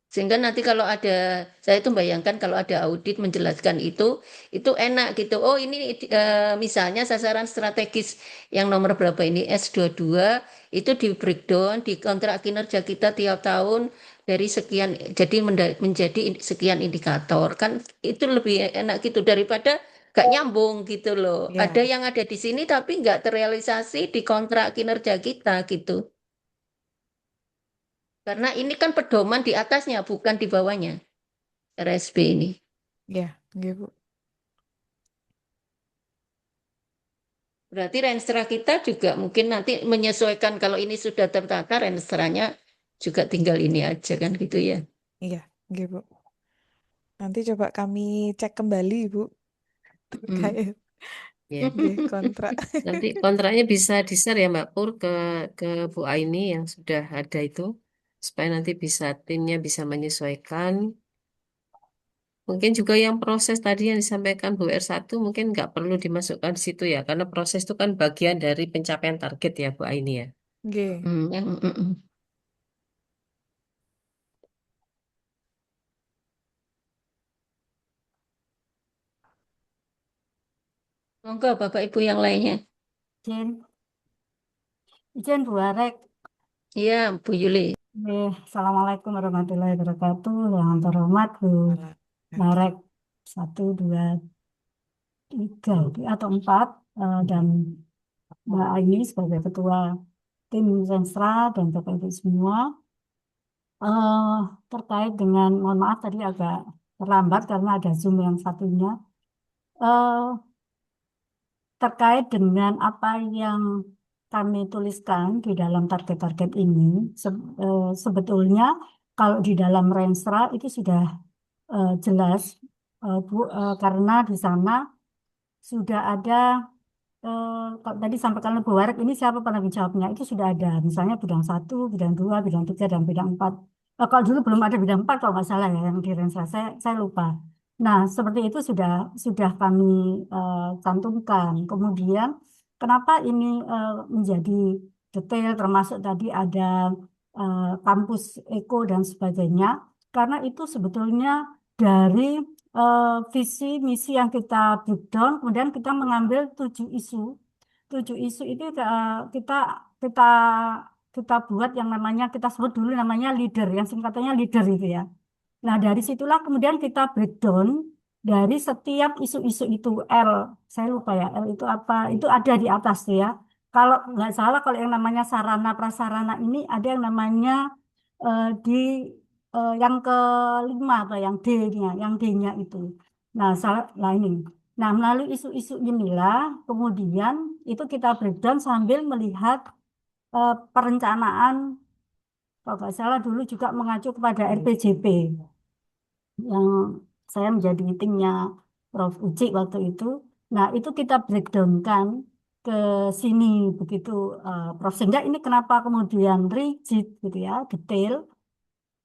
Sehingga nanti kalau ada, saya itu bayangkan kalau ada audit menjelaskan itu enak gitu. Oh ini misalnya sasaran strategis yang nomor berapa ini S22 itu di breakdown di kontrak kinerja kita tiap tahun dari sekian, jadi menjadi sekian indikator. Kan itu lebih enak gitu daripada gak nyambung gitu loh. Ada Ya, yang ada di sini tapi nggak terrealisasi di kontrak kinerja kita gitu. Karena ini kan pedoman di atasnya bukan di bawahnya. RSB ini. ya, Bu. Berarti renstra kita juga mungkin nanti menyesuaikan kalau ini sudah tertata renstranya juga tinggal ini aja kan gitu ya. Iya, Bu. Nanti coba kami cek kembali, Bu, Hmm. terkait Ya. kontrak. Nanti kontraknya bisa di-share ya Mbak Pur ke Bu Aini yang sudah ada itu supaya nanti bisa timnya bisa menyesuaikan. Mungkin juga yang proses tadi yang disampaikan Bu R1 mungkin nggak perlu dimasukkan di situ ya karena proses itu kan bagian dari pencapaian target ya Bu Aini ya. Oke. Mm. Monggo Bapak Ibu yang lainnya. Izin, izin Bu Arek. Iya, Bu Yuli. Assalamualaikum warahmatullahi wabarakatuh. Yang terhormat Bu Malah. Oke. Marek 1, 2, 3 atau 4 dan Mbak Aini sebagai ketua tim Sensra dan Bapak Ibu semua. eh Terkait dengan, mohon maaf tadi agak terlambat karena ada Zoom yang satunya. eh Terkait dengan apa yang kami tuliskan di dalam target-target ini, sebetulnya kalau di dalam Renstra itu sudah jelas, Bu, karena di sana sudah ada, kalau tadi sampaikan Bu Warek, ini siapa penanggung jawabnya, itu sudah ada, misalnya bidang 1, bidang 2, bidang 3, dan bidang 4. Kalau dulu belum ada bidang 4 kalau nggak salah ya, yang di Renstra, saya lupa. Nah, seperti itu sudah kami cantumkan. Kemudian, kenapa ini menjadi detail, termasuk tadi ada kampus eko dan sebagainya, karena itu sebetulnya dari visi misi yang kita breakdown, kemudian kita mengambil 7 isu. 7 isu itu kita kita kita buat yang namanya, kita sebut dulu namanya leader, yang singkatannya leader itu ya. Nah, dari situlah kemudian kita breakdown dari setiap isu-isu itu. L, saya lupa ya, L itu apa, itu ada di atas tuh ya. Kalau nggak salah, kalau yang namanya sarana prasarana ini ada yang namanya di yang kelima atau yang D-nya, yang D-nya itu. Nah, nah ini. Nah, melalui isu-isu inilah kemudian itu kita breakdown sambil melihat perencanaan, kalau nggak salah dulu juga mengacu kepada RPJP yang saya menjadi timnya Prof. Uci waktu itu. Nah, itu kita breakdownkan ke sini begitu, Prof. Sehingga ini kenapa kemudian rigid gitu ya, detail,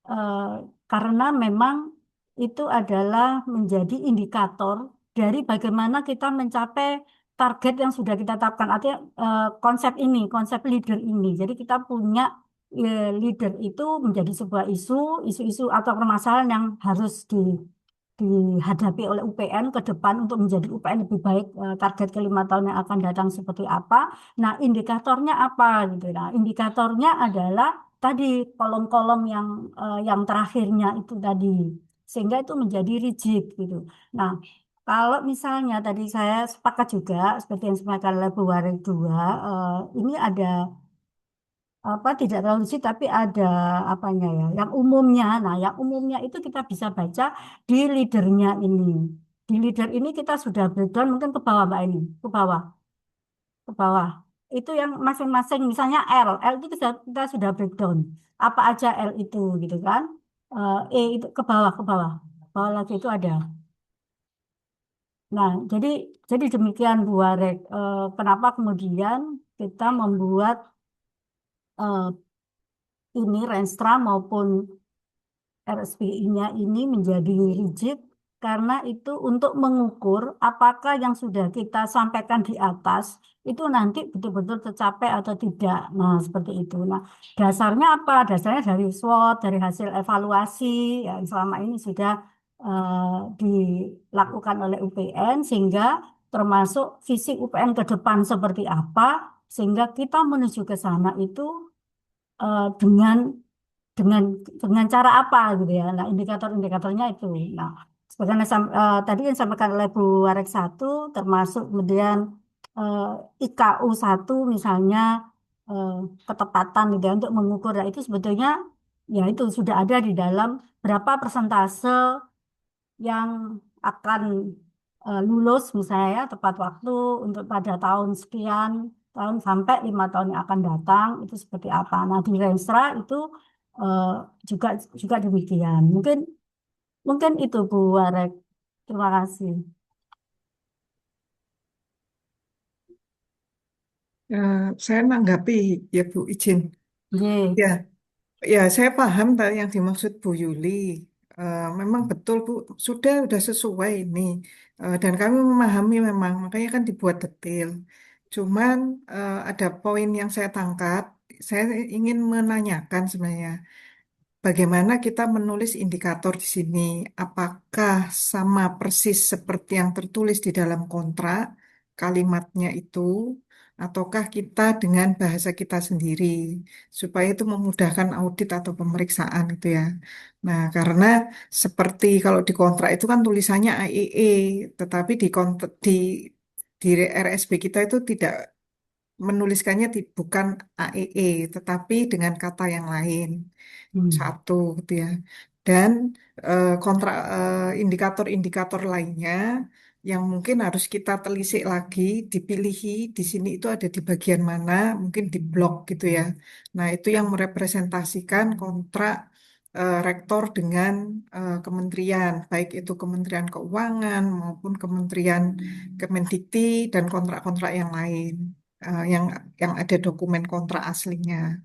eh, karena memang itu adalah menjadi indikator dari bagaimana kita mencapai target yang sudah kita tetapkan. Artinya konsep ini, konsep leader ini. Jadi kita punya leader itu menjadi sebuah isu-isu atau permasalahan yang harus dihadapi oleh UPN ke depan untuk menjadi UPN lebih baik, target ke 5 tahun yang akan datang seperti apa. Nah, indikatornya apa gitu. Nah, indikatornya adalah tadi kolom-kolom yang terakhirnya itu tadi, sehingga itu menjadi rigid gitu. Nah, kalau misalnya tadi saya sepakat juga seperti yang disampaikan oleh Bu Warek 2, ini ada apa tidak terlalu rigid tapi ada apanya ya, yang umumnya. Nah, yang umumnya itu kita bisa baca di leadernya ini. Di leader ini kita sudah breakdown mungkin ke bawah Mbak, ini ke bawah. Itu yang masing-masing, misalnya L itu kita sudah breakdown. Apa aja L itu gitu kan? Itu ke bawah lagi itu ada. Nah, jadi demikian Bu Warek. Kenapa kemudian kita membuat eh, ini Renstra maupun RSPI-nya ini menjadi rigid karena itu untuk mengukur apakah yang sudah kita sampaikan di atas itu nanti betul-betul tercapai atau tidak. Nah, seperti itu. Nah, dasarnya apa? Dasarnya dari SWOT, dari hasil evaluasi yang selama ini sudah dilakukan oleh UPN, sehingga termasuk visi UPN ke depan seperti apa, sehingga kita menuju ke sana itu dengan dengan dengan cara apa gitu ya. Nah, indikator-indikatornya itu. Nah, sebagaimana tadi yang disampaikan oleh Bu Warek satu, termasuk kemudian eh, IKU satu misalnya, eh, ketepatan gitu ya, untuk mengukur. Nah, itu sebetulnya ya itu sudah ada di dalam berapa persentase yang akan lulus misalnya ya, tepat waktu untuk pada tahun sekian tahun sampai 5 tahun yang akan datang itu seperti apa. Nah, di Renstra itu eh, juga juga demikian. Mungkin mungkin itu Bu Warek. Terima kasih. Eh, saya menanggapi ya Bu izin. Ye. Ya, ya saya paham tadi yang dimaksud Bu Yuli. Memang betul Bu, sudah sesuai ini. Dan kami memahami memang, makanya kan dibuat detail. Cuman ada poin yang saya tangkap, saya ingin menanyakan sebenarnya. Bagaimana kita menulis indikator di sini? Apakah sama persis seperti yang tertulis di dalam kontrak, kalimatnya itu, ataukah kita dengan bahasa kita sendiri, supaya itu memudahkan audit atau pemeriksaan itu ya. Nah, karena seperti kalau di kontrak itu kan tulisannya AEE, tetapi di RSB kita itu tidak menuliskannya bukan AEE, tetapi dengan kata yang lain. Hmm. Satu gitu ya. Dan indikator-indikator lainnya yang mungkin harus kita telisik lagi, dipilihi di sini itu ada di bagian mana, mungkin di blok gitu ya. Nah, itu yang merepresentasikan kontrak rektor dengan kementerian, baik itu Kementerian Keuangan maupun Kementerian Kemendikti dan kontrak-kontrak yang lain, yang ada dokumen kontrak aslinya.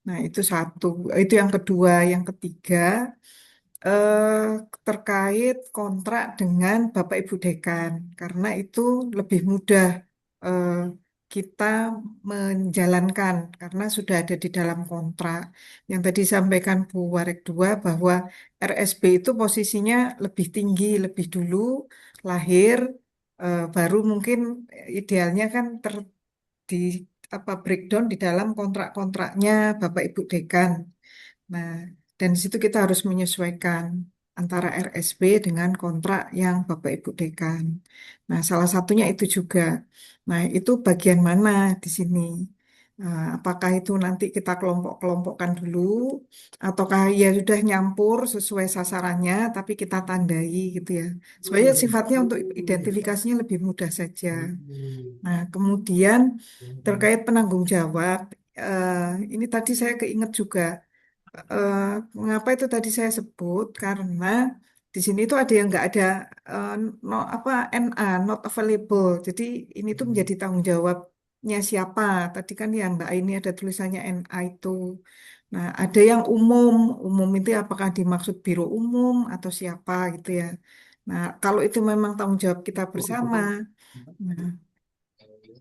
Nah, itu satu. Itu yang kedua. Yang ketiga, eh, terkait kontrak dengan Bapak Ibu Dekan. Karena itu lebih mudah eh, kita menjalankan karena sudah ada di dalam kontrak. Yang tadi sampaikan Bu Warek Dua bahwa RSB itu posisinya lebih tinggi, lebih dulu lahir, baru mungkin idealnya kan di breakdown di dalam kontrak-kontraknya Bapak Ibu Dekan. Nah, dan di situ kita harus menyesuaikan antara RSB dengan kontrak yang Bapak Ibu Dekan. Nah, salah satunya itu juga. Nah, itu bagian mana di sini? Nah, apakah itu nanti kita kelompok-kelompokkan dulu, ataukah ya sudah nyampur sesuai sasarannya, tapi kita tandai gitu ya. Sebenarnya sifatnya untuk identifikasinya lebih mudah saja. Nah, kemudian terkait penanggung jawab, eh, ini tadi saya keinget juga, eh, mengapa itu tadi saya sebut karena di sini itu ada yang nggak ada eh, no, apa NA not available. Jadi ini tuh menjadi tanggung jawab siapa. Tadi kan ya Mbak ini ada tulisannya NA itu. Nah, ada yang umum. Umum itu apakah dimaksud biro umum atau siapa gitu ya. Nah, kalau itu memang tanggung jawab kita bersama. Nah,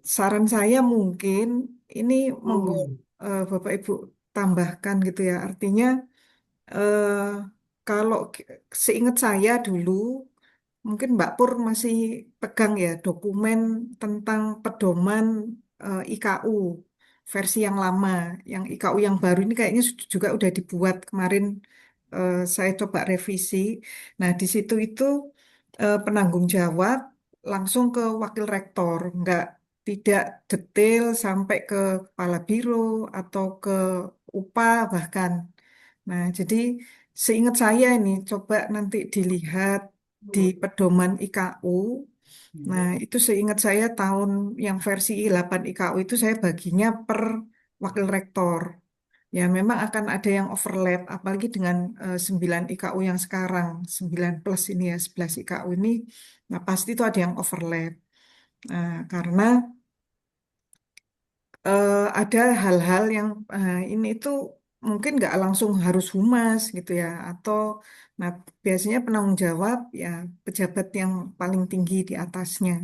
saran saya mungkin ini monggo Bapak Ibu tambahkan gitu ya. Artinya eh, kalau seingat saya dulu mungkin Mbak Pur masih pegang ya dokumen tentang pedoman IKU versi yang lama. Yang IKU yang baru ini kayaknya juga udah dibuat kemarin, saya coba revisi. Nah, di situ itu penanggung jawab langsung ke wakil rektor, tidak detail sampai ke kepala biro atau ke UPA bahkan. Nah, jadi seingat saya ini coba nanti dilihat di pedoman IKU. Nah, itu seingat saya tahun yang versi 8 IKU itu saya baginya per wakil rektor. Ya, memang akan ada yang overlap, apalagi dengan 9 IKU yang sekarang, 9 plus ini ya, 11 IKU ini, nah pasti itu ada yang overlap. Nah, karena ada hal-hal yang ini itu mungkin nggak langsung harus humas gitu ya, atau nah biasanya penanggung jawab ya pejabat yang paling tinggi di atasnya.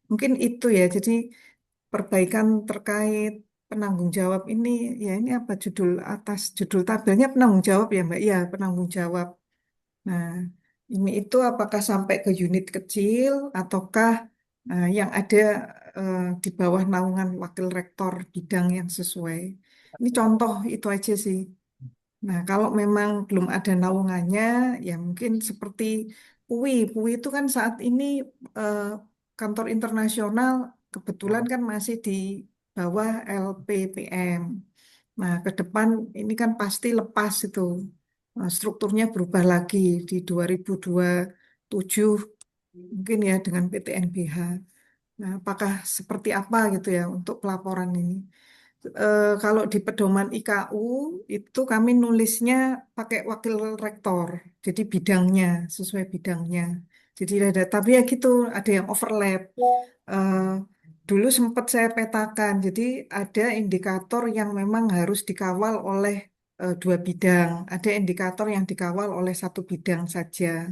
Mungkin itu ya, jadi perbaikan terkait penanggung jawab ini, ya ini apa judul atas judul tabelnya penanggung jawab ya Mbak? Iya, penanggung jawab. Nah, ini itu apakah sampai ke unit kecil ataukah yang ada di bawah naungan wakil rektor bidang yang sesuai. Ini contoh itu aja sih. Nah, kalau memang belum ada naungannya, ya mungkin seperti PUI. PUI itu kan saat ini eh, kantor internasional kebetulan kan masih di bawah LPPM. Nah, ke depan ini kan pasti lepas itu. Strukturnya berubah lagi di 2027 mungkin ya dengan PTNBH. Nah, apakah seperti apa gitu ya untuk pelaporan ini? Kalau di pedoman IKU itu kami nulisnya pakai wakil rektor, jadi bidangnya sesuai bidangnya. Jadi ada, tapi ya gitu, ada yang overlap. Eh, Dulu sempat saya petakan, jadi ada indikator yang memang harus dikawal oleh dua bidang, ada indikator yang dikawal oleh satu bidang saja.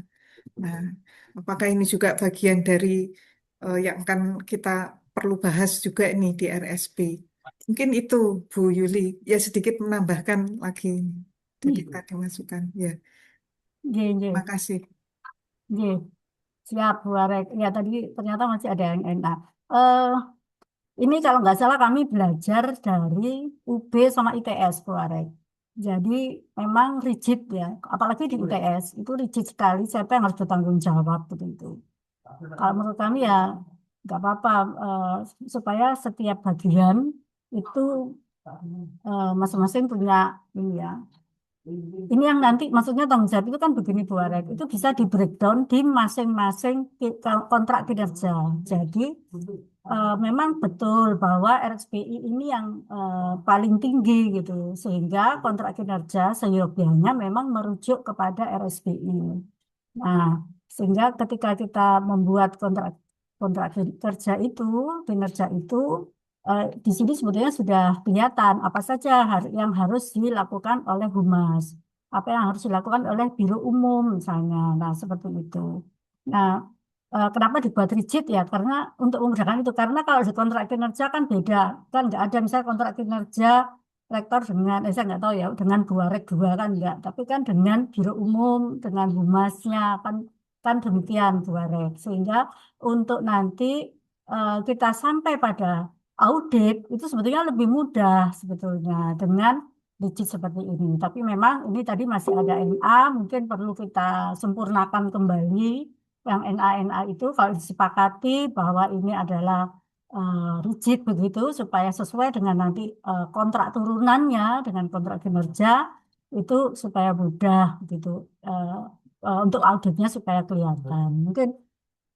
Nah, apakah ini juga bagian dari yang akan kita perlu bahas juga ini di RSP? Mungkin itu Bu Yuli, ya sedikit menambahkan lagi dari Ih, tadi masukan. Ya, nggih, nggih, terima kasih. nggih. Siap, Bu Arek. Ya, tadi ternyata masih ada yang NA. Eh, ini kalau nggak salah kami belajar dari UB sama ITS, Bu Arek. Jadi memang rigid ya, apalagi di ITS itu rigid sekali siapa yang harus bertanggung jawab begitu. Kalau menurut kami ya nggak apa-apa, supaya setiap bagian itu masing-masing punya ini ya. Ini yang nanti maksudnya tanggung jawab itu kan begini Bu Arek, itu bisa di breakdown di masing-masing kontrak kinerja. Jadi memang betul bahwa RSPI ini yang paling tinggi gitu, sehingga kontrak kinerja seyogyanya memang merujuk kepada RSPI. Nah, sehingga ketika kita membuat kontrak kontrak kerja itu, kinerja itu, di sini sebetulnya sudah kelihatan apa saja yang harus dilakukan oleh humas, apa yang harus dilakukan oleh biro umum misalnya. Nah, seperti itu. Nah, kenapa dibuat rigid ya? Karena untuk memudahkan itu. Karena kalau di kontrak kinerja kan beda, kan nggak ada misalnya kontrak kinerja rektor dengan, saya nggak tahu ya, dengan dua rek dua kan enggak, tapi kan dengan biro umum, dengan humasnya kan kan demikian dua rek. Sehingga untuk nanti kita sampai pada audit itu sebetulnya lebih mudah sebetulnya dengan digit seperti ini. Tapi memang ini tadi masih ada NA, mungkin perlu kita sempurnakan kembali yang NA-NA itu kalau disepakati bahwa ini adalah rigid begitu supaya sesuai dengan nanti kontrak turunannya dengan kontrak kinerja itu supaya mudah gitu, eh, untuk auditnya supaya kelihatan. Mungkin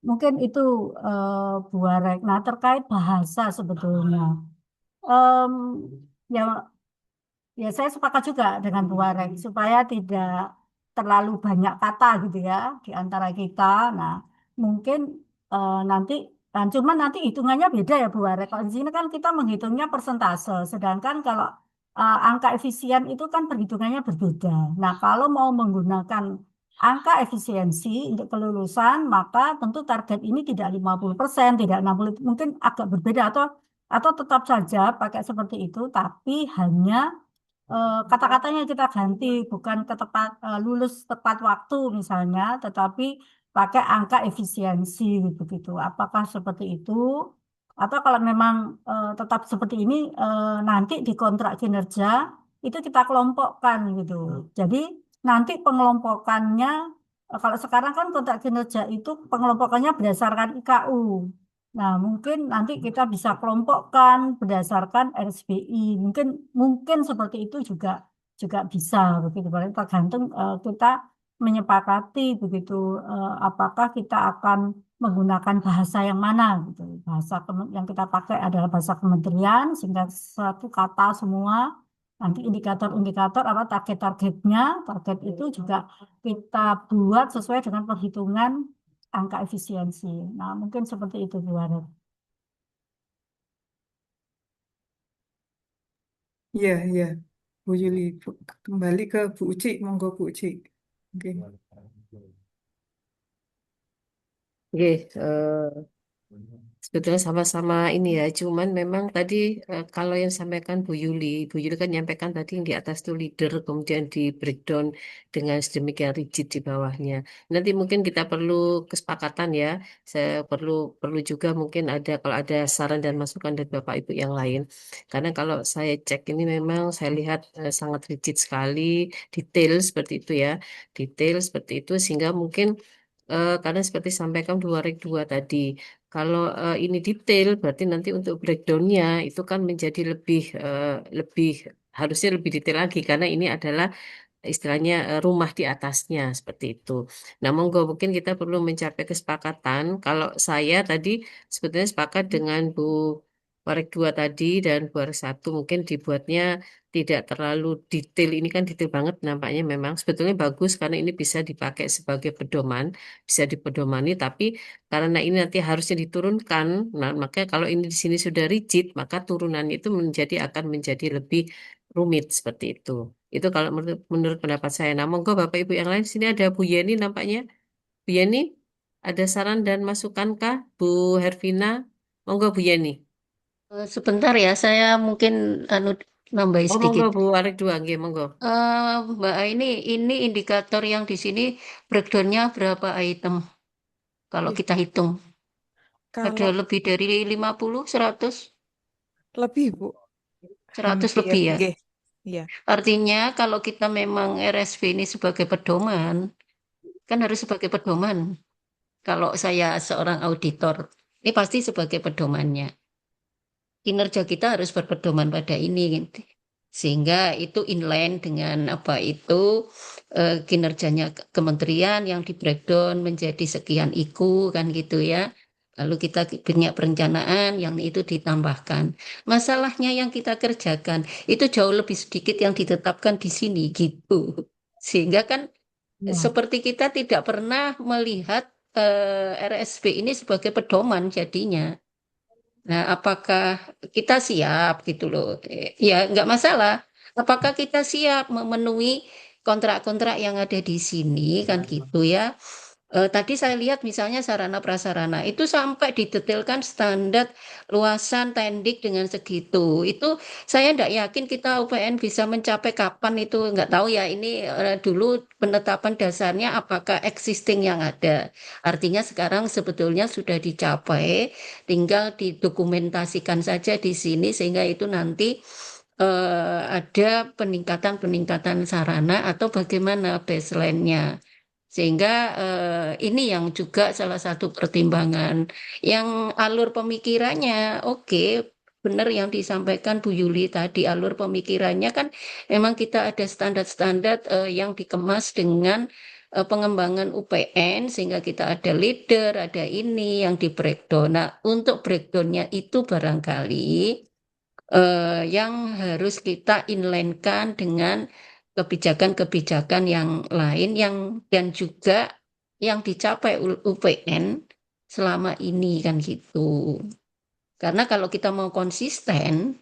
mungkin itu Bu Warek. Nah, terkait bahasa sebetulnya. Em, ya Ya, saya sepakat juga dengan Bu Warek supaya tidak terlalu banyak kata gitu ya di antara kita. Nah, mungkin nanti Dan cuman nanti hitungannya beda ya Bu Warek. Kalau di sini kan kita menghitungnya persentase, sedangkan kalau angka efisien itu kan perhitungannya berbeda. Nah, kalau mau menggunakan angka efisiensi untuk kelulusan, maka tentu target ini tidak 50%, tidak 60, mungkin agak berbeda atau tetap saja pakai seperti itu, tapi hanya kata-katanya kita ganti, bukan lulus tepat waktu misalnya, tetapi pakai angka efisiensi begitu. Apakah seperti itu? Atau kalau memang tetap seperti ini, nanti di kontrak kinerja itu kita kelompokkan gitu. Jadi nanti pengelompokannya, kalau sekarang kan kontrak kinerja itu pengelompokannya berdasarkan IKU. Nah, mungkin nanti kita bisa kelompokkan berdasarkan RSBI. Mungkin mungkin seperti itu juga juga bisa begitu. Tergantung kita menyepakati begitu, apakah kita akan menggunakan bahasa yang mana gitu. Yang kita pakai adalah bahasa kementerian sehingga satu kata semua. Nanti indikator-indikator apa target-targetnya, target itu juga kita buat sesuai dengan perhitungan angka efisiensi. Nah, mungkin seperti itu Bu Warek. Iya, iya. Bu Yuli, kembali ke Bu Uci, monggo Bu Uci. Oke. Oke, sebetulnya sama-sama ini ya, cuman memang tadi kalau yang sampaikan Bu Yuli kan nyampaikan tadi yang di atas itu leader, kemudian di breakdown dengan sedemikian rigid di bawahnya. Nanti mungkin kita perlu kesepakatan ya, saya perlu juga mungkin ada kalau ada saran dan masukan dari Bapak Ibu yang lain. Karena kalau saya cek ini memang saya lihat sangat rigid sekali, detail seperti itu ya, detail seperti itu sehingga mungkin karena seperti sampaikan dua rek dua tadi, kalau ini detail berarti nanti untuk breakdownnya itu kan menjadi lebih harusnya lebih detail lagi karena ini adalah istilahnya rumah di atasnya seperti itu. Nah, monggo mungkin kita perlu mencapai kesepakatan. Kalau saya tadi sebetulnya sepakat dengan Bu Warek 2 tadi dan Bu Warek 1 mungkin dibuatnya tidak terlalu detail. Ini kan detail banget nampaknya memang sebetulnya bagus karena ini bisa dipakai sebagai pedoman, bisa dipedomani tapi karena ini nanti harusnya diturunkan, nah makanya kalau ini di sini sudah rigid, maka turunannya itu akan menjadi lebih rumit seperti itu. Itu kalau menurut pendapat saya. Nah, monggo Bapak Ibu yang lain sini ada Bu Yeni nampaknya. Bu Yeni, ada saran dan masukan kah? Bu Hervina, monggo Bu Yeni. Sebentar ya, saya mungkin anu nambahi Oh, monggo sedikit. Bu Arek dua, nggih, monggo. Mbak ini indikator yang di sini breakdownnya berapa item kalau Ih, kita hitung? Ada kalau lebih dari 50, 100, lebih Bu, 100 hampir, lebih ya. nggih. Iya. Artinya kalau kita memang RSV ini sebagai pedoman, kan harus sebagai pedoman. Kalau saya seorang auditor, ini pasti sebagai pedomannya. Kinerja kita harus berpedoman pada ini, gitu. Sehingga itu inline dengan apa itu kinerjanya kementerian yang di breakdown menjadi sekian IKU kan gitu ya. Lalu kita punya perencanaan yang itu ditambahkan. Masalahnya yang kita kerjakan itu jauh lebih sedikit yang ditetapkan di sini gitu. Sehingga kan Ya, seperti kita tidak pernah melihat RSB ini sebagai pedoman jadinya. Nah, apakah kita siap gitu loh? Ya, nggak masalah. Apakah kita siap memenuhi kontrak-kontrak yang ada di sini kan gitu ya? Tadi saya lihat misalnya sarana prasarana itu sampai didetailkan standar luasan tendik dengan segitu. Itu saya tidak yakin kita UPN bisa mencapai kapan itu nggak tahu ya. Ini dulu penetapan dasarnya apakah existing yang ada. Artinya sekarang sebetulnya sudah dicapai, tinggal didokumentasikan saja di sini sehingga itu nanti ada peningkatan-peningkatan sarana atau bagaimana baseline-nya. Sehingga ini yang juga salah satu pertimbangan. Yang alur pemikirannya, oke, benar yang disampaikan Bu Yuli tadi, alur pemikirannya kan memang kita ada standar-standar yang dikemas dengan pengembangan UPN, sehingga kita ada leader, ada ini yang di breakdown. Nah, untuk breakdownnya itu barangkali yang harus kita inline-kan dengan kebijakan-kebijakan yang lain yang dan juga yang dicapai UPN selama ini kan gitu. Karena kalau kita mau konsisten,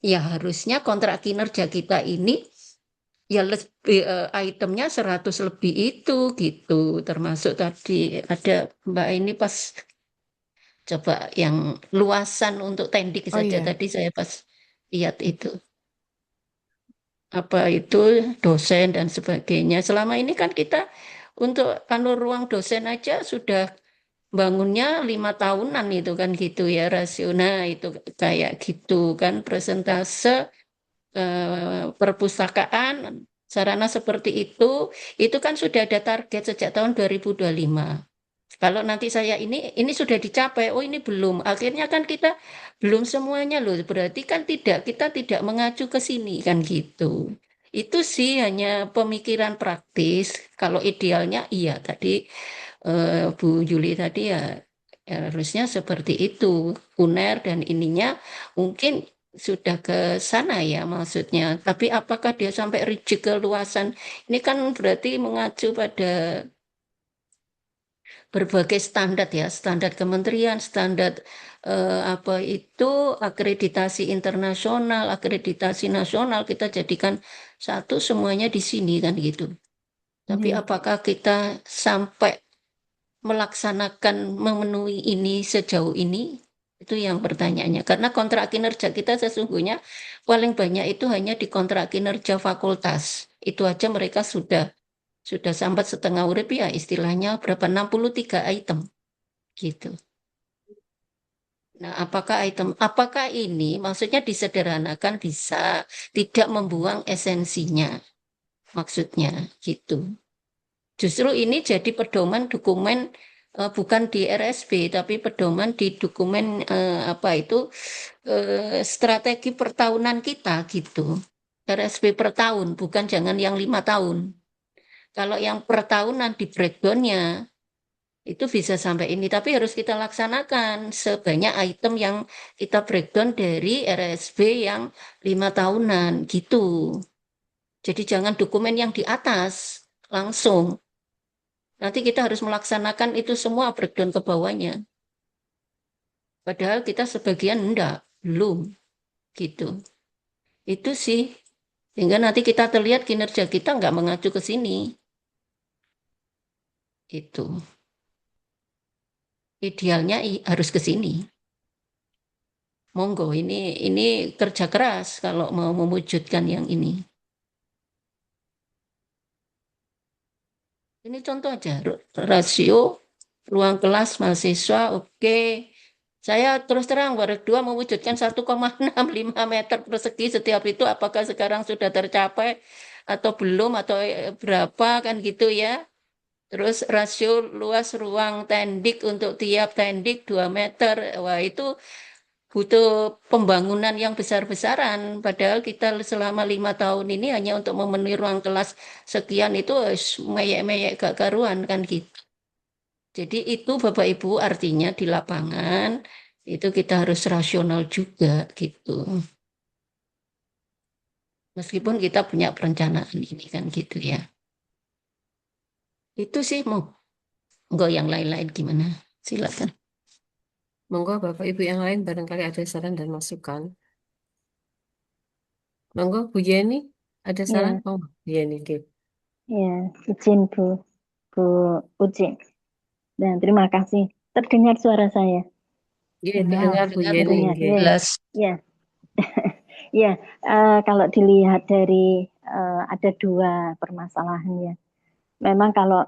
ya harusnya kontrak kinerja kita ini ya lebih itemnya 100 lebih itu gitu. Termasuk tadi ada Mbak ini pas coba yang luasan untuk tendik Oh saja iya, tadi saya pas lihat itu apa itu dosen dan sebagainya. Selama ini kan kita untuk ruang dosen aja sudah bangunnya 5 tahunan itu kan gitu ya rasio. Nah itu kayak gitu kan presentase perpustakaan sarana seperti itu kan sudah ada target sejak tahun 2025. Kalau nanti saya ini sudah dicapai, oh ini belum. Akhirnya kan kita belum semuanya loh. Berarti kan kita tidak mengacu ke sini kan gitu. Itu sih hanya pemikiran praktis. Kalau idealnya iya tadi Bu Juli tadi ya harusnya seperti itu. UNER dan ininya mungkin sudah ke sana ya maksudnya. Tapi apakah dia sampai rigid ke luasan? Ini kan berarti mengacu pada berbagai standar ya, standar kementerian, standar apa itu akreditasi internasional, akreditasi nasional kita jadikan satu semuanya di sini kan gitu. Tapi Iya. apakah kita sampai melaksanakan memenuhi ini sejauh ini? Itu yang pertanyaannya. Karena kontrak kinerja kita sesungguhnya paling banyak itu hanya di kontrak kinerja fakultas. Itu aja mereka sudah sampai setengah urip ya istilahnya berapa 63 item gitu. Nah, apakah ini maksudnya disederhanakan bisa tidak membuang esensinya maksudnya gitu. Justru ini jadi pedoman dokumen bukan di RSB tapi pedoman di dokumen apa itu strategi pertahunan kita gitu. RSB per tahun bukan jangan yang 5 tahun. Kalau yang per tahunan di breakdownnya itu bisa sampai ini, tapi harus kita laksanakan sebanyak item yang kita breakdown dari RSB yang 5 tahunan gitu. Jadi jangan dokumen yang di atas langsung. Nanti kita harus melaksanakan itu semua breakdown ke bawahnya. Padahal kita sebagian enggak, belum gitu. Itu sih. Sehingga nanti kita terlihat kinerja kita nggak mengacu ke sini. Itu. Idealnya harus ke sini. Monggo, ini kerja keras kalau mau mewujudkan yang ini. Ini contoh aja, rasio ruang kelas mahasiswa, oke. Saya terus terang Warak 2 mewujudkan 1,65 meter persegi setiap itu, apakah sekarang sudah tercapai atau belum, atau berapa kan gitu ya. Terus rasio luas ruang tendik untuk tiap tendik 2 meter, wah itu butuh pembangunan yang besar-besaran. Padahal kita selama 5 tahun ini hanya untuk memenuhi ruang kelas sekian itu meyek-meyek gak karuan kan gitu. Jadi itu Bapak Ibu artinya di lapangan itu kita harus rasional juga gitu. Meskipun kita punya perencanaan ini kan gitu ya. Itu sih mau enggak yang lain-lain gimana? Silakan. Monggo Bapak Ibu yang lain barangkali ada saran dan masukan. Monggo Bu Yeni, ada saran? Ya, Oh, Bu Yeni, oke. ya, izin Bu Uci. Dan terima kasih. Terdengar suara saya? Iya, Dengar. terdengar Bu Dengar Bu, Yeni, Terdengar. oke. Ya, jelas. ya, ya. Kalau dilihat dari ada dua permasalahan ya. Memang kalau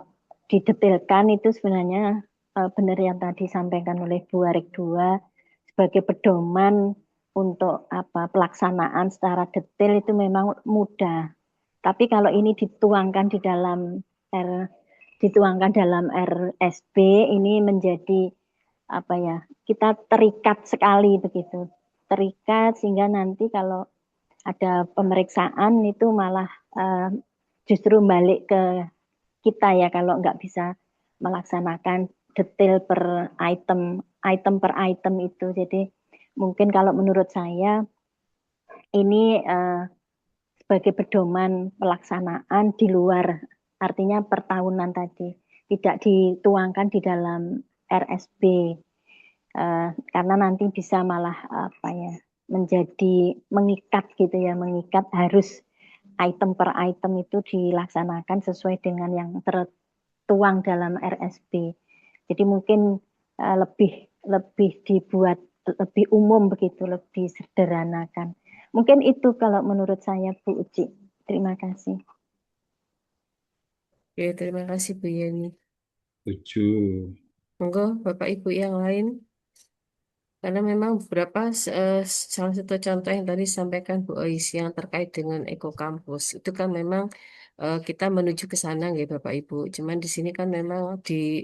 didetailkan itu sebenarnya benar yang tadi disampaikan oleh Bu Warik 2 sebagai pedoman untuk pelaksanaan secara detail itu memang mudah. Tapi kalau ini dituangkan dalam RSB ini menjadi kita terikat sekali begitu. Terikat sehingga nanti kalau ada pemeriksaan itu malah justru balik ke kita ya kalau nggak bisa melaksanakan detail per item per item itu. Jadi mungkin kalau menurut saya ini sebagai pedoman pelaksanaan di luar, artinya per tahunan tadi, tidak dituangkan di dalam RSB. Karena nanti bisa malah apa ya, menjadi mengikat gitu ya, mengikat harus item per item itu dilaksanakan sesuai dengan yang tertuang dalam RSB. Jadi mungkin lebih lebih dibuat lebih umum begitu, lebih sederhanakan. Mungkin itu kalau menurut saya, Bu Uci. Terima kasih. Oke, terima kasih Bu Yeni. Setuju. Monggo Bapak Ibu yang lain. Karena memang beberapa salah satu contoh yang tadi disampaikan Bu Ois yang terkait dengan ekokampus itu kan memang kita menuju ke sana ya Bapak Ibu. Cuman di sini kan memang di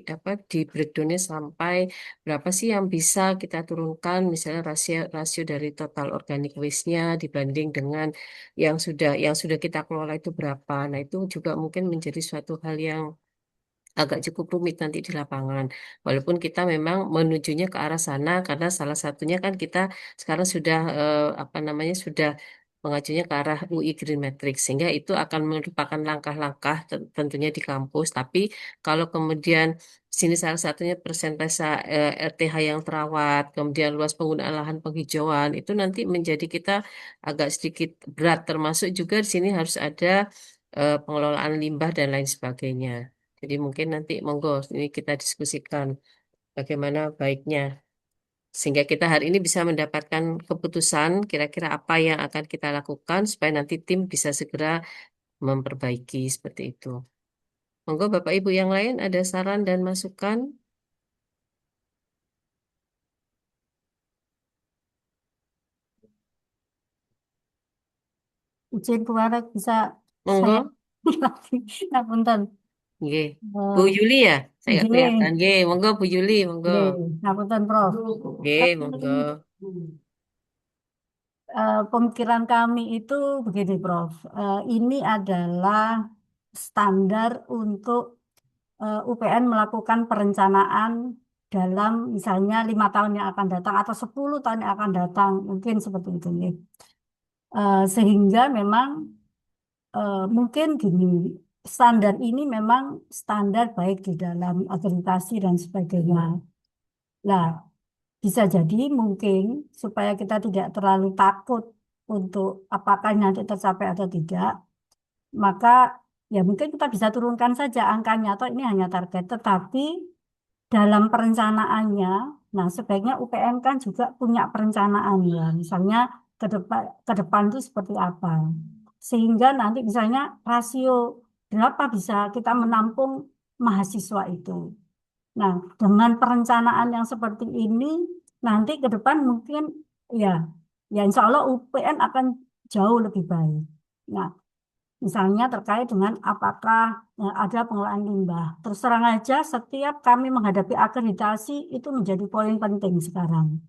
breakdownnya sampai berapa sih yang bisa kita turunkan, misalnya rasio rasio dari total organic waste-nya dibanding dengan yang sudah kita kelola itu berapa. Nah, itu juga mungkin menjadi suatu hal yang agak cukup rumit nanti di lapangan. Walaupun kita memang menujunya ke arah sana karena salah satunya kan kita sekarang sudah sudah mengajunya ke arah UI Green Matrix sehingga itu akan merupakan langkah-langkah tentunya di kampus. Tapi kalau kemudian sini salah satunya persentase RTH yang terawat, kemudian luas penggunaan lahan penghijauan itu nanti menjadi kita agak sedikit berat termasuk juga di sini harus ada pengelolaan limbah dan lain sebagainya. Jadi mungkin nanti monggo ini kita diskusikan bagaimana baiknya sehingga kita hari ini bisa mendapatkan keputusan kira-kira apa yang akan kita lakukan supaya nanti tim bisa segera memperbaiki seperti itu. Monggo Bapak Ibu yang lain ada saran dan masukan? Izin keluar bisa saya Monggo. lagi. Ngapunten. Nggih. Bu Eh, Yuli ya? Saya nggak kelihatan. Nggih, Nggih, monggo Bu Yuli, monggo. nggih, ngapunten Prof. Nggih, monggo. Pemikiran kami itu begini, Prof. Ini adalah standar untuk UPN melakukan perencanaan dalam misalnya 5 tahun yang akan datang atau 10 tahun yang akan datang, mungkin seperti itu nih. Sehingga memang mungkin gini, standar ini memang standar baik di dalam akreditasi dan sebagainya. Nah, bisa jadi mungkin supaya kita tidak terlalu takut untuk apakah nanti tercapai atau tidak, maka ya mungkin kita bisa turunkan saja angkanya atau ini hanya target. Tetapi dalam perencanaannya, nah sebaiknya UPN kan juga punya perencanaan ya, misalnya ke depan itu seperti apa. Sehingga nanti misalnya rasio berapa bisa kita menampung mahasiswa itu. Nah, dengan perencanaan yang seperti ini, nanti ke depan mungkin ya, ya insya Allah UPN akan jauh lebih baik. Nah, misalnya terkait dengan apakah ada pengelolaan limbah. Terus terang aja, setiap kami menghadapi akreditasi itu menjadi poin penting sekarang.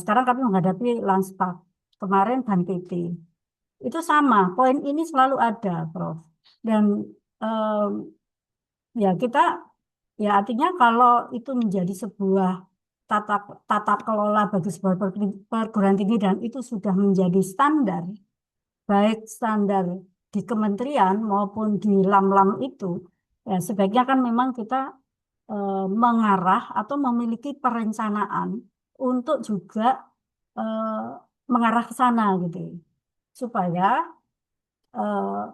Sekarang kami menghadapi Lanspak, kemarin BAN-PT. Itu sama, poin ini selalu ada, Prof. Dan em, ya kita, ya artinya kalau itu menjadi sebuah tata tata kelola bagi sebuah perguruan tinggi dan itu sudah menjadi standar, baik standar di kementerian maupun di lam-lam itu, ya sebaiknya kan memang kita mengarah atau memiliki perencanaan untuk juga eh, mengarah ke sana gitu, supaya eh,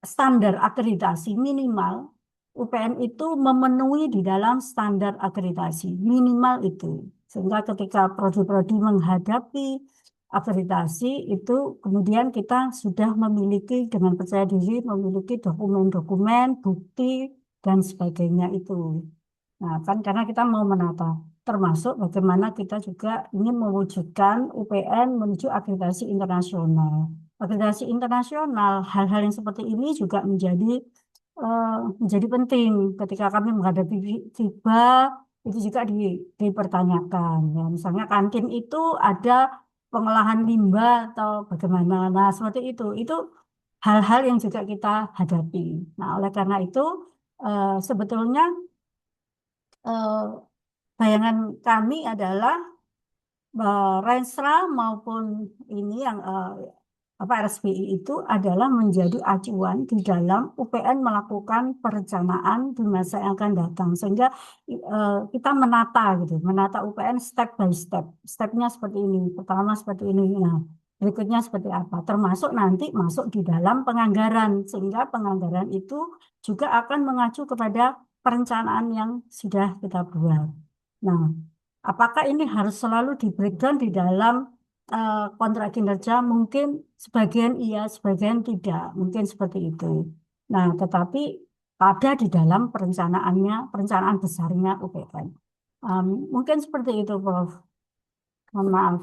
standar akreditasi minimal UPN itu memenuhi di dalam standar akreditasi minimal itu. Sehingga ketika prodi-prodi menghadapi akreditasi itu kemudian kita sudah memiliki dengan percaya diri memiliki dokumen-dokumen, bukti dan sebagainya itu. Nah, kan karena kita mau menata termasuk bagaimana kita juga ingin mewujudkan UPN menuju akreditasi internasional. Akreditasi internasional, hal-hal yang seperti ini juga eh, menjadi penting ketika kami menghadapi FIBA itu juga dipertanyakan. Ya, misalnya kantin itu ada pengolahan limbah atau bagaimana. Nah, seperti itu hal-hal yang juga kita hadapi. Nah, oleh karena itu sebetulnya eh, bayangan kami adalah Renstra maupun ini yang RSPI itu adalah menjadi acuan di dalam UPN melakukan perencanaan di masa yang akan datang, sehingga kita menata gitu, menata UPN step by step. Stepnya seperti ini, pertama seperti ini, nah berikutnya seperti apa, termasuk nanti masuk di dalam penganggaran, sehingga penganggaran itu juga akan mengacu kepada perencanaan yang sudah kita buat. Nah, apakah ini harus selalu di breakdown di dalam kontrak kinerja? Mungkin sebagian iya, sebagian tidak, mungkin seperti itu. Nah, tetapi ada di dalam perencanaannya, perencanaan besarnya UPN. Mungkin seperti itu, Prof. Mohon maaf.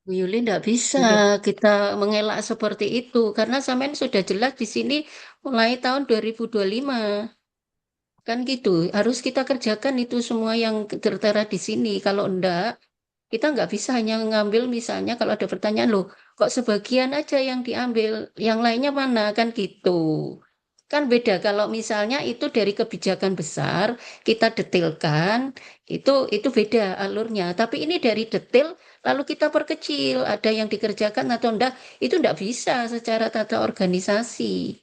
Bu Yuli, tidak bisa Iya. kita mengelak seperti itu karena sampean sudah jelas di sini mulai tahun 2025. Kan gitu, harus kita kerjakan itu semua yang tertera di sini. Kalau enggak, kita nggak bisa hanya ngambil misalnya kalau ada pertanyaan loh, kok sebagian aja yang diambil, yang lainnya mana kan gitu. Kan beda kalau misalnya itu dari kebijakan besar kita detailkan, itu beda alurnya. Tapi ini dari detail lalu kita perkecil, ada yang dikerjakan atau enggak, itu enggak bisa secara tata organisasi.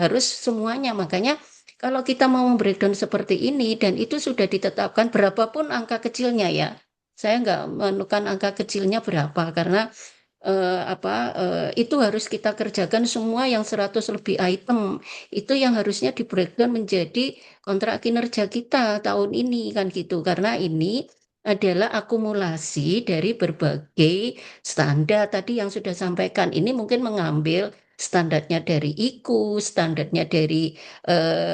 Harus semuanya. Makanya kalau kita mau breakdown seperti ini dan itu sudah ditetapkan berapapun angka kecilnya ya, saya nggak menemukan angka kecilnya berapa karena itu harus kita kerjakan semua yang 100 lebih item itu yang harusnya di breakdown menjadi kontrak kinerja kita tahun ini kan gitu karena ini adalah akumulasi dari berbagai standar tadi yang sudah sampaikan ini mungkin mengambil standarnya dari IKU, standarnya dari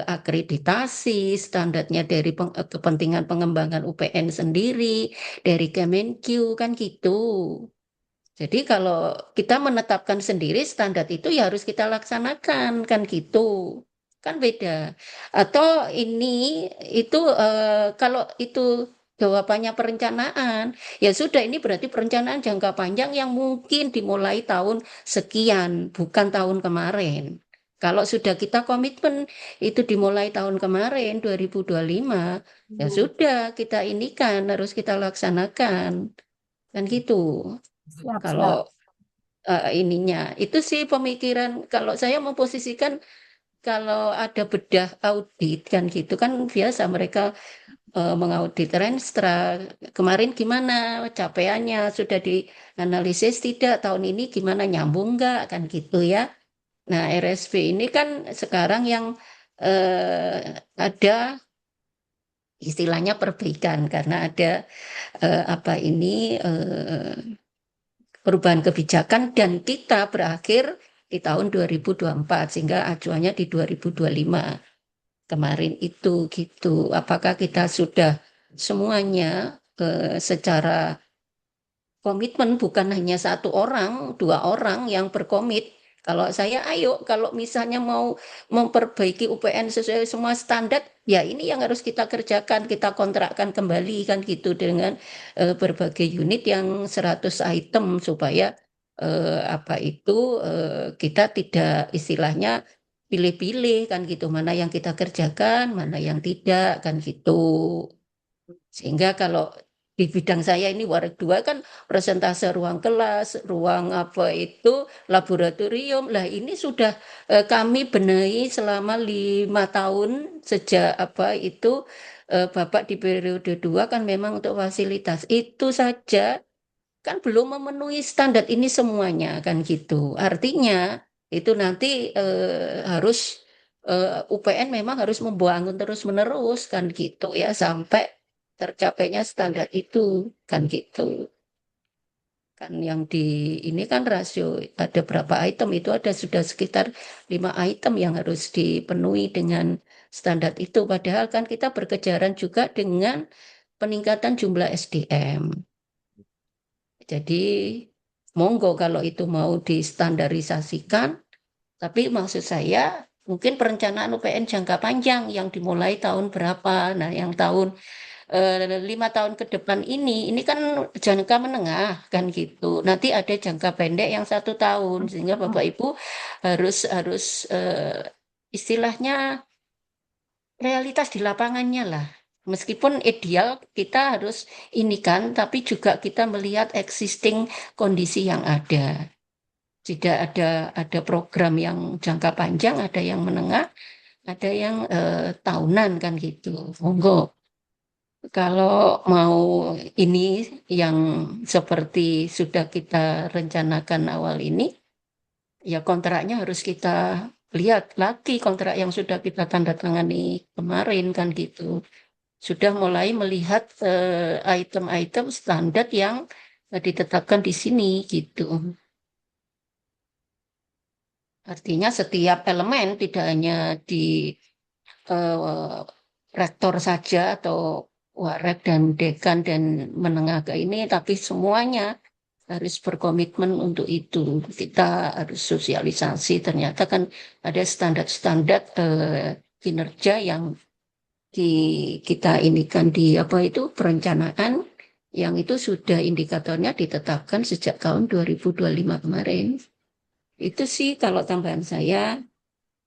akreditasi, standarnya dari kepentingan pengembangan UPN sendiri, dari Kemenq kan gitu. Jadi kalau kita menetapkan sendiri standar itu ya harus kita laksanakan kan gitu. Kan beda. Atau ini itu kalau itu jawabannya perencanaan, ya sudah ini berarti perencanaan jangka panjang yang mungkin dimulai tahun sekian, bukan tahun kemarin. Kalau sudah kita komitmen itu dimulai tahun kemarin 2025, ya sudah kita ini kan harus kita laksanakan. Kan gitu. Siap, Kalau siap. ininya itu sih pemikiran kalau saya memposisikan kalau ada bedah audit kan gitu kan biasa mereka mengaudit Renstra kemarin gimana capaiannya sudah dianalisis tidak tahun ini gimana nyambung nggak kan gitu ya. Nah RSP ini kan sekarang yang ada istilahnya perbaikan karena ada apa ini perubahan kebijakan dan kita berakhir di tahun 2024 sehingga acuannya di 2025 kemarin itu gitu. Apakah kita sudah semuanya secara komitmen bukan hanya satu orang, dua orang yang berkomit. Kalau saya ayo, kalau misalnya mau memperbaiki UPN sesuai semua standar, ya ini yang harus kita kerjakan, kita kontrakkan kembali kan gitu dengan berbagai unit yang 100 item supaya kita tidak istilahnya pilih-pilih kan gitu, mana yang kita kerjakan, mana yang tidak kan gitu. Sehingga kalau di bidang saya ini warak dua kan presentase ruang kelas, ruang apa itu laboratorium. Lah ini sudah kami benahi selama 5 tahun sejak Bapak di periode 2 kan memang untuk fasilitas itu saja kan belum memenuhi standar ini semuanya kan gitu. Artinya itu nanti harus UPN memang harus membangun terus-menerus kan gitu ya sampai tercapainya standar itu kan gitu. Kan yang di ini kan rasio ada berapa item itu ada sudah sekitar 5 item yang harus dipenuhi dengan standar itu. Padahal kan kita berkejaran juga dengan peningkatan jumlah SDM. Jadi monggo kalau itu mau distandarisasikan, tapi maksud saya mungkin perencanaan UPN jangka panjang yang dimulai tahun berapa, nah yang tahun 5 tahun ke depan ini kan jangka menengah kan gitu. Nanti ada jangka pendek yang 1 tahun sehingga Bapak Ibu harus harus istilahnya realitas di lapangannya lah Meskipun ideal kita harus ini kan, tapi juga kita melihat existing kondisi yang ada. Tidak ada program yang jangka panjang, ada yang menengah, ada yang tahunan kan gitu. Monggo. Kalau mau ini yang seperti sudah kita rencanakan awal ini, ya kontraknya harus kita lihat lagi kontrak yang sudah kita tanda tangani kemarin kan gitu. Sudah mulai melihat item-item standar yang ditetapkan di sini gitu. Artinya setiap elemen tidak hanya di eh, rektor saja atau warek dan dekan dan menengah ke ini, tapi semuanya harus berkomitmen untuk itu. Kita harus sosialisasi. Ternyata kan ada standar-standar kinerja yang kita inikan di apa itu perencanaan yang itu sudah indikatornya ditetapkan sejak tahun 2025 kemarin. Itu sih kalau tambahan saya,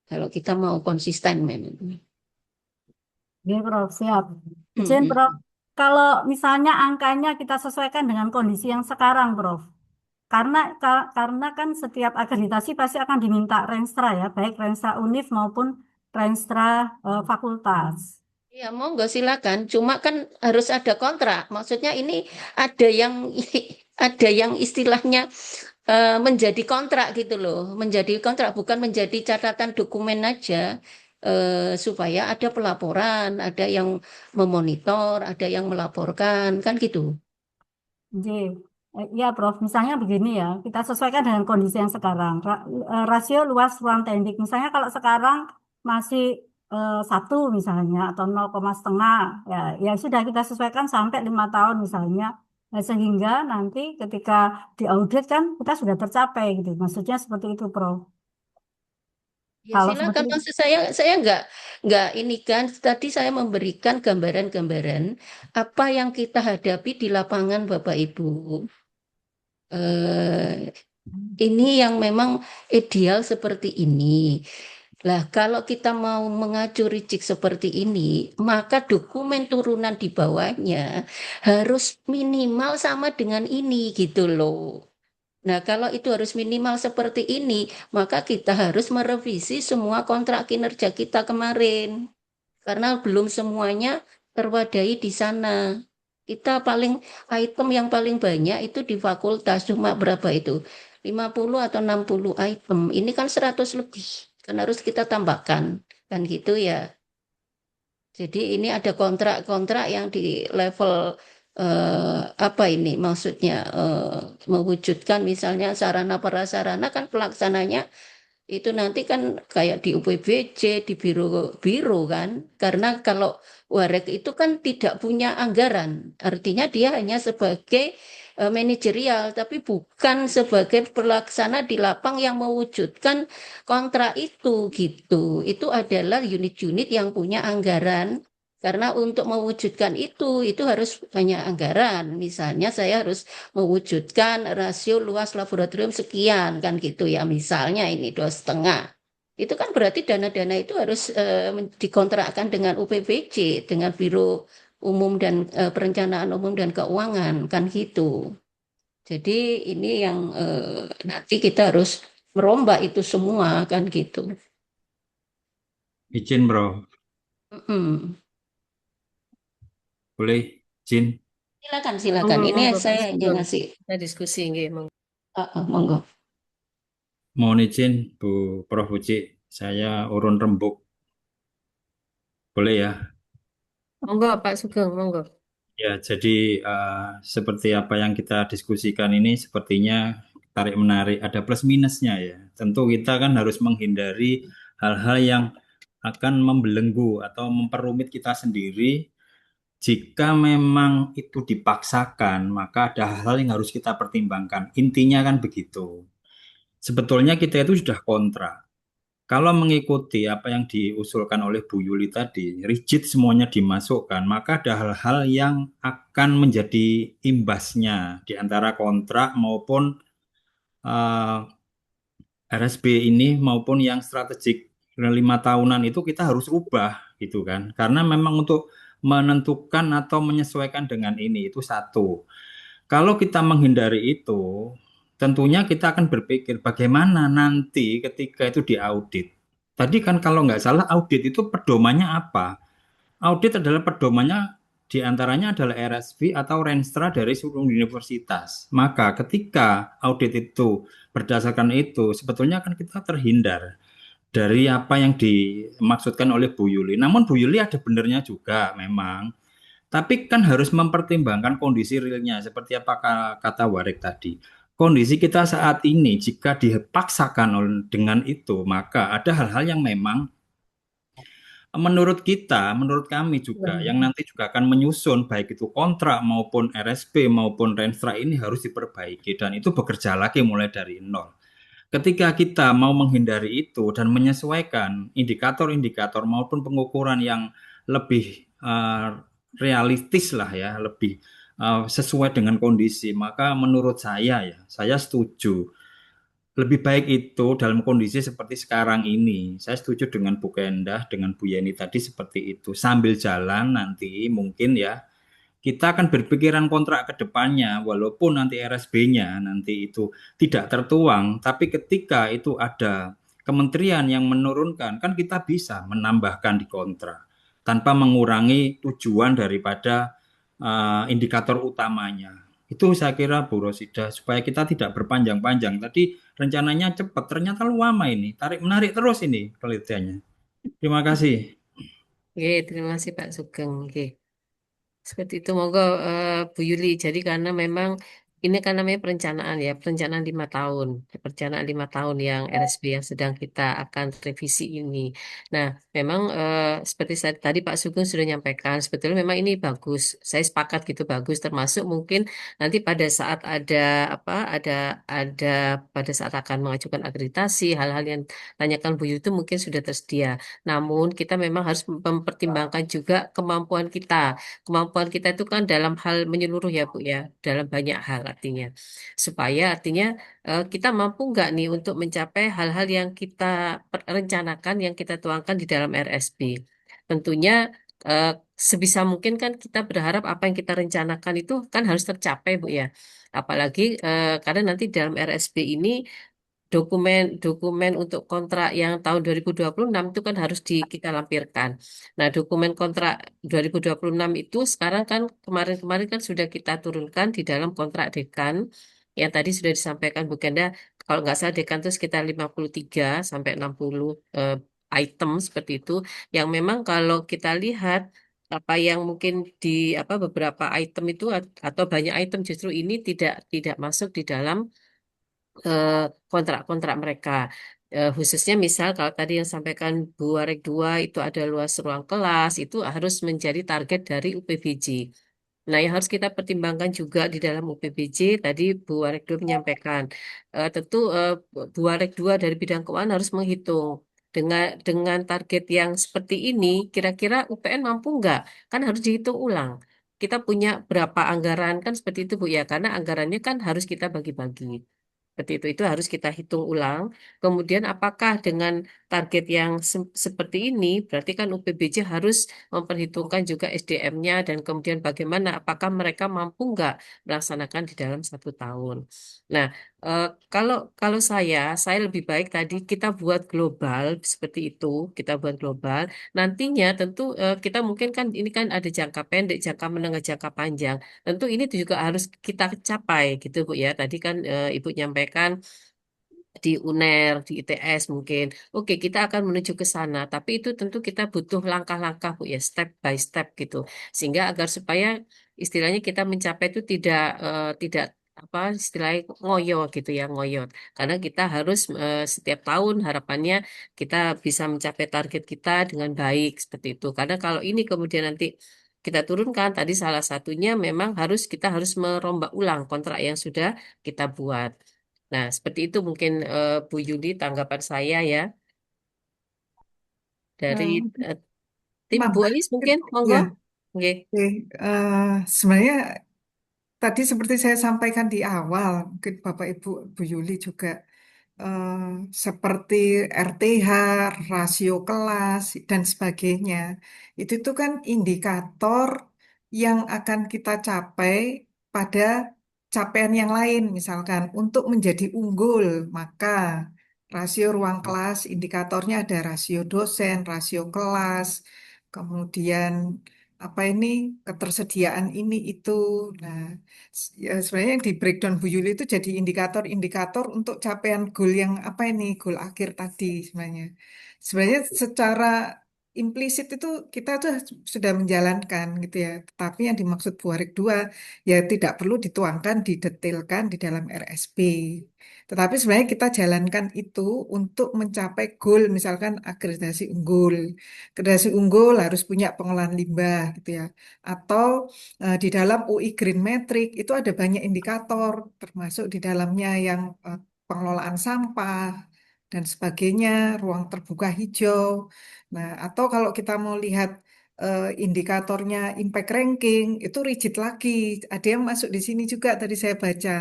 kalau kita mau konsisten memang. Oke, Prof, siap. Izin, Prof. Kalau misalnya angkanya kita sesuaikan dengan kondisi yang sekarang, Prof. Karena kan setiap akreditasi pasti akan diminta renstra ya, baik renstra univ maupun renstra fakultas. Ya, monggo silakan. Cuma kan harus ada kontrak. Maksudnya ini ada yang ada yang istilahnya menjadi kontrak gitu loh. Menjadi kontrak bukan menjadi catatan dokumen aja. Supaya ada pelaporan, ada yang memonitor, ada yang melaporkan, kan gitu. J. Ya, Prof. Misalnya begini ya, kita sesuaikan dengan kondisi yang sekarang. Rasio luas ruang tendik. Misalnya kalau sekarang masih 1 misalnya atau 0,5 ya, ya sudah kita sesuaikan sampai 5 tahun misalnya. Sehingga nanti ketika diaudit kan kita sudah tercapai gitu. Maksudnya seperti itu, Prof. Ya Kalau seperti silakan, itu, maksud saya nggak ini kan tadi saya memberikan gambaran-gambaran apa yang kita hadapi di lapangan Bapak Ibu. Eh, ini yang memang ideal seperti ini. Lah, kalau kita mau mengacu ricik seperti ini, maka dokumen turunan di bawahnya harus minimal sama dengan ini gitu loh. Nah, kalau itu harus minimal seperti ini, maka kita harus merevisi semua kontrak kinerja kita kemarin. Karena belum semuanya terwadai di sana. Kita paling item yang paling banyak itu di fakultas cuma berapa itu? 50 atau 60 item. Ini kan 100 lebih. Kan harus kita tambahkan. Kan gitu ya. Jadi ini ada kontrak-kontrak yang di level apa ini maksudnya mewujudkan misalnya sarana prasarana kan pelaksananya itu nanti kan kayak di UPBJ, di biro-biro kan. Karena kalau Warek itu kan tidak punya anggaran. Artinya dia hanya sebagai manajerial, tapi bukan sebagai pelaksana di lapang yang mewujudkan kontrak itu gitu. Itu adalah unit-unit yang punya anggaran. Karena untuk mewujudkan itu harus banyak anggaran. Misalnya saya harus mewujudkan rasio luas laboratorium sekian kan gitu ya misalnya ini 2,5 itu kan berarti dana-dana itu harus dikontrakkan dengan UPBJ dengan Biro Umum dan Perencanaan Umum dan Keuangan kan gitu. Jadi ini yang nanti kita harus merombak itu semua kan gitu. Izin, Bro. Mm-mm. Boleh izin? Silakan, Monggo, ini monggo, Pak saya hanya Sugeng. ngasih Kita diskusi nggih, monggo. monggo. Mohon izin, Bu Prof. Uci. Saya urun rembuk. Boleh ya? Monggo, Pak Sugeng, monggo. Ya, jadi seperti apa yang kita diskusikan ini sepertinya tarik-menarik, ada plus minusnya ya. Tentu kita kan harus menghindari hal-hal yang akan membelenggu atau memperumit kita sendiri. Jika memang itu dipaksakan, maka ada hal-hal yang harus kita pertimbangkan. Intinya kan begitu. Sebetulnya kita itu sudah kontra. Kalau mengikuti apa yang diusulkan oleh Bu Yuli tadi, rigid semuanya dimasukkan, maka ada hal-hal yang akan menjadi imbasnya di antara kontrak maupun eh, RSB ini maupun yang strategik 5 tahunan itu kita harus ubah gitu kan. Karena memang untuk menentukan atau menyesuaikan dengan ini. Itu satu. Kalau kita menghindari itu, tentunya kita akan berpikir bagaimana nanti ketika itu diaudit. Tadi kan kalau nggak salah audit itu pedomannya apa? Audit adalah pedomannya diantaranya adalah RSV atau Renstra dari seluruh universitas. Maka ketika audit itu berdasarkan itu, sebetulnya kan kita terhindar dari apa yang dimaksudkan oleh Bu Yuli. Namun Bu Yuli ada benarnya juga memang. Tapi kan harus mempertimbangkan kondisi realnya seperti apa kata Warek tadi. Kondisi kita saat ini jika dipaksakan dengan itu, maka ada hal-hal yang memang menurut kita, menurut kami juga, yang nanti juga akan menyusun baik itu kontrak maupun RSP maupun Renstra ini harus diperbaiki dan itu bekerja lagi mulai dari nol. Ketika kita mau menghindari itu dan menyesuaikan indikator-indikator maupun pengukuran yang lebih realistis lah ya, lebih sesuai dengan kondisi, maka menurut saya ya, saya setuju. Lebih baik itu dalam kondisi seperti sekarang ini. Saya setuju dengan Bu Kendah, dengan Bu Yeni tadi seperti itu. Sambil jalan nanti mungkin ya kita akan berpikiran kontrak ke depannya, walaupun nanti RSB-nya nanti itu tidak tertuang, tapi ketika itu ada kementerian yang menurunkan, kan kita bisa menambahkan di kontrak tanpa mengurangi tujuan daripada indikator utamanya. Itu saya kira Bu Rosida, supaya kita tidak berpanjang-panjang. Tadi rencananya cepat, ternyata lama ini, tarik menarik terus ini penelitiannya. Terima kasih. Oke, terima kasih Pak Sugeng. Oke. Seperti itu, monggo Bu Yuli. Jadi karena memang ini kan namanya perencanaan ya, perencanaan 5 tahun, perencanaan 5 tahun yang RSB yang sedang kita akan revisi ini. Nah, memang seperti tadi Pak Sugeng sudah nyampaikan, sebetulnya memang ini bagus. Saya sepakat gitu bagus, termasuk mungkin nanti pada saat ada apa, ada pada saat akan mengajukan akreditasi, hal-hal yang tanyakan Bu Yuli itu mungkin sudah tersedia. Namun kita memang harus mempertimbangkan juga kemampuan kita itu kan dalam hal menyeluruh ya Bu ya, dalam banyak hal artinya. Supaya artinya kita mampu nggak nih untuk mencapai hal-hal yang kita rencanakan, yang kita tuangkan di dalam RSB. Tentunya eh, sebisa mungkin kan kita berharap apa yang kita rencanakan itu kan harus tercapai Bu ya. Apalagi karena nanti dalam RSB ini dokumen-dokumen untuk kontrak yang tahun 2026 itu kan harus kita lampirkan. Nah, dokumen kontrak 2026 itu sekarang kan kemarin-kemarin kan sudah kita turunkan di dalam kontrak dekan yang tadi sudah disampaikan Bu Kenda, kalau nggak salah dekan itu sekitar 53 sampai 60 item seperti itu yang memang kalau kita lihat apa yang mungkin di apa beberapa item itu atau banyak item justru ini tidak masuk di dalam eh, kontrak-kontrak mereka. Khususnya misal kalau tadi yang sampaikan Bu Warek 2 itu ada luas ruang kelas, itu harus menjadi target dari UPBJ. Nah, yang harus kita pertimbangkan juga di dalam UPBJ, tadi Bu Warek 2 menyampaikan, tentu Bu Warek 2 dari bidang keuangan harus menghitung dengan target yang seperti ini, kira-kira UPN mampu nggak? Kan harus dihitung ulang. Kita punya berapa anggaran, kan seperti itu Bu ya, karena anggarannya kan harus kita bagi-bagi. Seperti itu harus kita hitung ulang. Kemudian apakah dengan target yang seperti ini, berarti kan UPBJ harus memperhitungkan juga SDM-nya dan kemudian bagaimana, apakah mereka mampu nggak melaksanakan di dalam 1 tahun. Nah, eh, kalau saya lebih baik tadi kita buat global seperti itu, kita buat global. Nantinya tentu kita mungkin kan ini kan ada jangka pendek, jangka menengah, jangka panjang. Tentu ini juga harus kita capai gitu Bu ya. Tadi kan Ibu nyampaikan di UNER, di ITS mungkin. Oke, kita akan menuju ke sana, tapi itu tentu kita butuh langkah-langkah Bu ya, step by step gitu. Sehingga agar supaya istilahnya kita mencapai itu tidak apa istilahnya ngoyo gitu ya, ngoyot. Karena kita harus setiap tahun harapannya kita bisa mencapai target kita dengan baik seperti itu. Karena kalau ini kemudian nanti kita turunkan tadi salah satunya memang kita harus merombak ulang kontrak yang sudah kita buat. Nah, seperti itu mungkin Bu Yudi tanggapan saya ya dari Eh, eh, tim Bu Nambah, Elis mungkin monggo. ya, Oke. oke. Sebenarnya tadi seperti saya sampaikan di awal, mungkin Bapak Ibu Bu Yuli juga. eh, seperti RTH, rasio kelas, dan sebagainya. Itu tuh kan indikator yang akan kita capai pada capaian yang lain. Misalkan untuk menjadi unggul, maka rasio ruang kelas, indikatornya ada rasio dosen, rasio kelas, kemudian apa ini ketersediaan ini itu. Nah, ya, sebenarnya yang di breakdown Bu Yuli itu jadi indikator-indikator untuk capaian goal yang apa ini, goal akhir tadi sebenarnya. Sebenarnya secara implisit itu kita tuh sudah menjalankan gitu ya. Tetapi yang dimaksud Bu Warik 2 ya tidak perlu dituangkan, didetailkan di dalam RSP. Tetapi sebenarnya kita jalankan itu untuk mencapai goal misalkan akreditasi unggul. Akreditasi unggul harus punya pengolahan limbah gitu ya. Atau di dalam UI Green Metric itu ada banyak indikator, termasuk di dalamnya yang pengelolaan sampah dan sebagainya, ruang terbuka hijau. Nah, atau kalau kita mau lihat indikatornya impact ranking, itu rigid lagi. Ada yang masuk di sini juga tadi saya baca.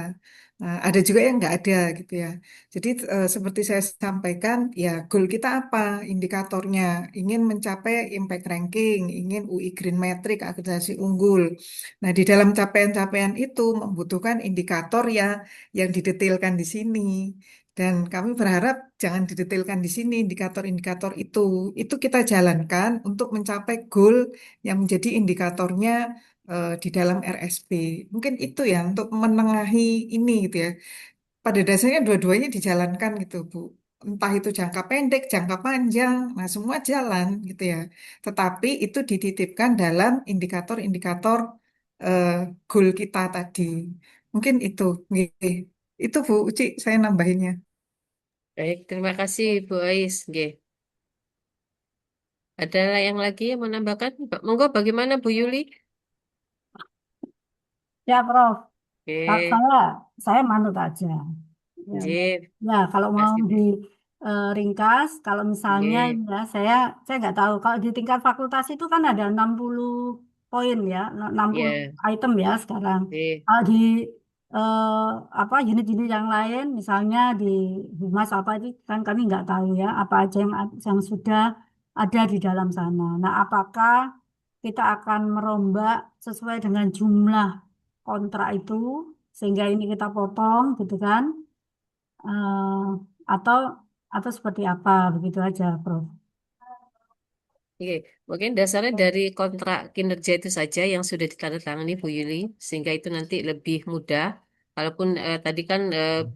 Nah, ada juga yang nggak ada gitu ya. Jadi seperti saya sampaikan, ya goal kita apa? Indikatornya ingin mencapai impact ranking, ingin UI Green Metric, akreditasi unggul. Nah, di dalam capaian-capaian itu membutuhkan indikator ya yang didetailkan di sini. Dan kami berharap jangan didetailkan di sini indikator-indikator itu. Itu kita jalankan untuk mencapai goal yang menjadi indikatornya di dalam RSP. Mungkin itu ya untuk menengahi ini gitu ya. Pada dasarnya dua-duanya dijalankan gitu, Bu. Entah itu jangka pendek, jangka panjang, nah semua jalan gitu ya. Tetapi itu dititipkan dalam indikator-indikator eh, goal kita tadi. Mungkin itu. Nggih. Itu Bu Uci, saya nambahinnya. Baik, terima kasih Bu Ais. Nggih. Ada yang lagi yang menambahkan? Monggo bagaimana Bu Yuli? Ya, Prof. Kalau Oke, saya manut aja. Ya, nggih. ya, kalau mau Kasih di deh. ringkas, kalau misalnya Nggih. ya saya nggak tahu. Kalau di tingkat fakultas itu kan ada 60 poin ya, 60 Ya, item ya sekarang. nggih. Kalau di eh, apa unit-unit yang lain, misalnya di humas apa itu kan kami nggak tahu ya, apa aja yang sudah ada di dalam sana. Nah, apakah kita akan merombak sesuai dengan jumlah kontrak itu sehingga ini kita potong gitu kan? Eh, atau seperti apa begitu aja, Prof. Oke, mungkin dasarnya dari kontrak kinerja itu saja yang sudah ditandatangani Bu Yuli, sehingga itu nanti lebih mudah. Walaupun tadi kan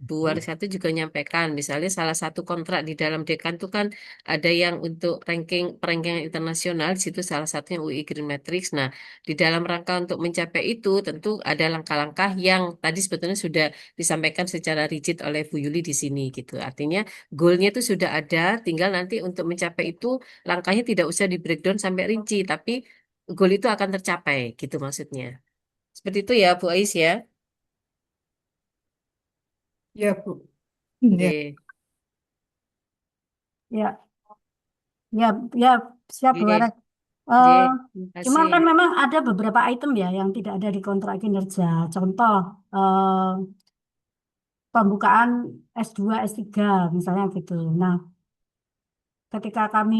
Bu Warisati juga menyampaikan, misalnya salah satu kontrak di dalam dekan itu kan ada yang untuk ranking internasional, di situ salah satunya UI Green Matrix. Nah, di dalam rangka untuk mencapai itu, tentu ada langkah-langkah yang tadi sebetulnya sudah disampaikan secara rigid oleh Bu Yuli di sini, gitu. Artinya goalnya itu sudah ada, tinggal nanti untuk mencapai itu langkahnya tidak usah di breakdown sampai rinci, tapi goal itu akan tercapai, gitu maksudnya. Seperti itu ya, Bu Ais ya. Ya, Bu. Ya. Oke, Ya, ya, ya, siap Bu oke, Arek. oke, Eh, terima Cuman kasih. kan memang ada beberapa item ya yang tidak ada di kontrak kinerja. Contoh, eh, pembukaan S2, S3 misalnya gitu. Nah, ketika kami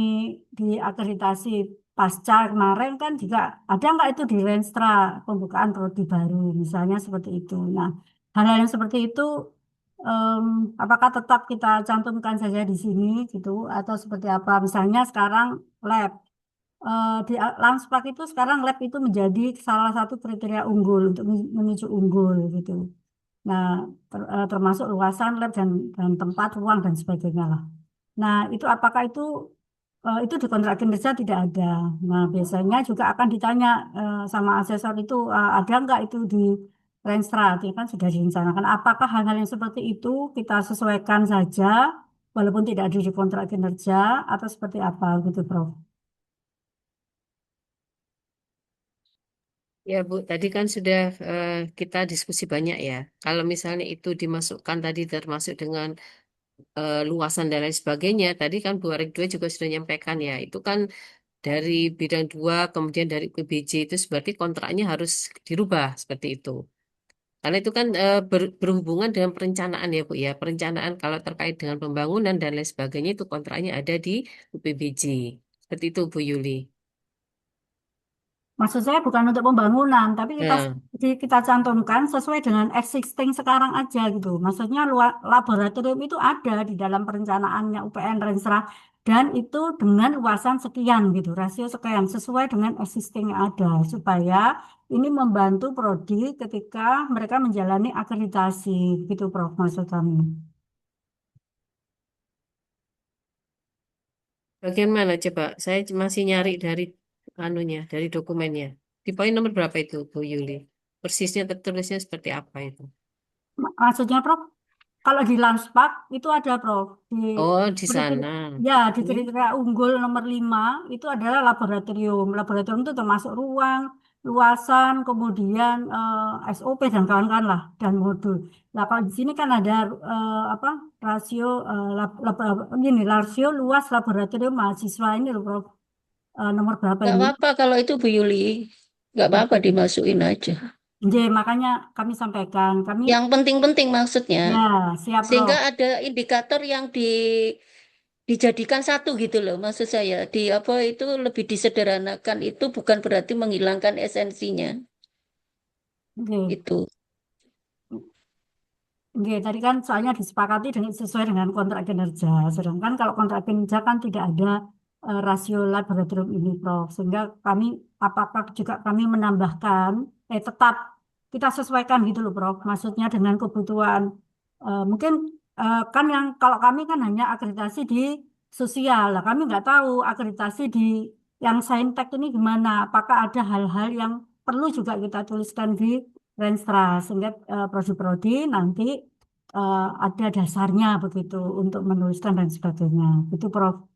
diakreditasi pasca kemarin kan juga ada nggak itu di Renstra pembukaan prodi baru misalnya seperti itu. Nah, hal-hal yang seperti itu em, apakah tetap kita cantumkan saja di sini gitu atau seperti apa? Misalnya sekarang lab di Lanspak itu sekarang lab itu menjadi salah satu kriteria unggul untuk menuju unggul gitu. Nah, termasuk luasan lab dan tempat ruang dan sebagainya lah. Nah, itu apakah itu di kontrak kinerja tidak ada. Nah, biasanya juga akan ditanya sama asesor itu ada nggak itu di Renstra, itu kan sudah direncanakan. Apakah hal-hal yang seperti itu kita sesuaikan saja walaupun tidak ada di kontrak kinerja atau seperti apa gitu, Prof. Ya, Bu, tadi kan sudah kita diskusi banyak ya. Kalau misalnya itu dimasukkan tadi termasuk dengan luasan dan lain sebagainya, tadi kan Bu Arek 2 juga sudah nyampaikan ya, itu kan dari bidang 2 kemudian dari PBJ itu berarti kontraknya harus dirubah seperti itu. Karena itu kan berhubungan dengan perencanaan ya Bu ya. Perencanaan kalau terkait dengan pembangunan dan lain sebagainya itu kontraknya ada di UPBJ. Seperti itu Bu Yuli. Maksud saya bukan untuk pembangunan, tapi Nah, kita cantumkan sesuai dengan existing sekarang aja gitu. Maksudnya laboratorium itu ada di dalam perencanaannya UPN Renstra dan itu dengan luasan sekian gitu, rasio sekian sesuai dengan existing yang ada supaya ini membantu prodi ketika mereka menjalani akreditasi gitu Prof maksud kami. bagian mana coba? Saya masih nyari dari anunya, dari dokumennya. Di poin nomor berapa itu Bu Yuli? Persisnya tertulisnya seperti apa itu? Maksudnya Prof, kalau di Landspark itu ada Prof di Oh, di kriteria, sana. ya di Ini kriteria unggul nomor 5 itu adalah laboratorium. Laboratorium itu termasuk ruang, luasan, kemudian SOP dan kawan-kawan lah dan modul. Nah kalau di sini kan ada apa rasio ini rasio luas laboratorium mahasiswa ini loh Prof. Nomor berapa Nggak ini? apa-apa kalau itu Bu Yuli. Nggak apa-apa dimasukin aja. Makanya kami sampaikan kami Yang penting-penting maksudnya. ya siap Sehingga Prof. ada indikator yang dijadikan satu gitu loh. Maksud saya di apa itu lebih disederhanakan itu bukan berarti menghilangkan esensinya. Oke. Itu. Oke, tadi kan soalnya disepakati dengan sesuai dengan kontrak kinerja. Sedangkan kalau kontrak kinerja kan tidak ada rasio laboratorium ini, Prof. Sehingga kami, apakah juga kami menambahkan, tetap kita sesuaikan gitu loh, Prof. Maksudnya dengan kebutuhan. Mungkin kan yang kalau kami kan hanya akreditasi di sosial. Lah, kami nggak tahu akreditasi di yang saintek ini gimana. Apakah ada hal-hal yang perlu juga kita tuliskan di Renstra sehingga prodi-prodi nanti ada dasarnya begitu untuk menuliskan dan sebagainya. Itu Prof.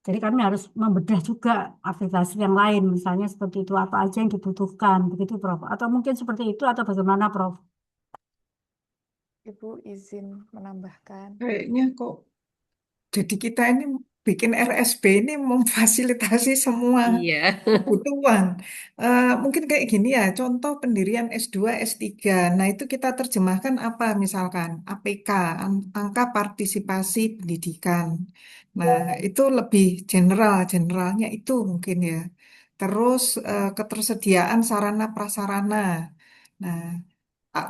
Jadi kami harus membedah juga aplikasi yang lain, misalnya seperti itu apa aja yang dibutuhkan, begitu Prof. Atau mungkin seperti itu atau bagaimana Prof? Ibu izin menambahkan. Kayaknya kok jadi kita ini bikin RSB ini memfasilitasi semua iya. kebutuhan. Mungkin kayak gini ya, contoh pendirian S2, S3. Nah, itu kita terjemahkan apa misalkan APK, angka partisipasi pendidikan. Nah, itu lebih general, generalnya itu mungkin ya. Terus ketersediaan sarana prasarana. Nah,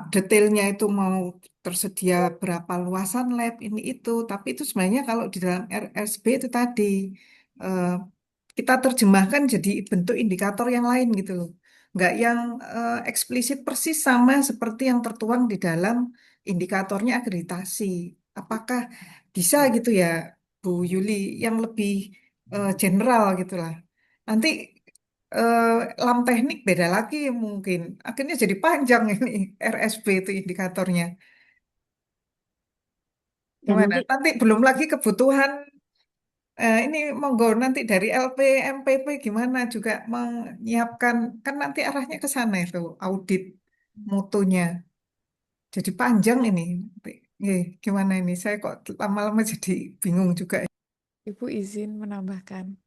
detailnya itu mau tersedia berapa luasan lab ini itu, tapi itu sebenarnya kalau di dalam RSB itu tadi eh, kita terjemahkan jadi bentuk indikator yang lain gitu loh. Nggak yang eksplisit persis sama seperti yang tertuang di dalam indikatornya akreditasi. Apakah bisa gitu ya, Bu Yuli, yang lebih general gitu lah. Nanti eh, lam teknik beda lagi mungkin. Akhirnya jadi panjang ini RSB itu indikatornya. Dan Gimana? nanti Nanti belum lagi kebutuhan. Ini monggo nanti dari LP MPP gimana juga menyiapkan, kan nanti arahnya ke sana itu audit mutunya. Jadi panjang ini. Gimana ini? Saya kok lama-lama jadi bingung juga. Ibu izin menambahkan.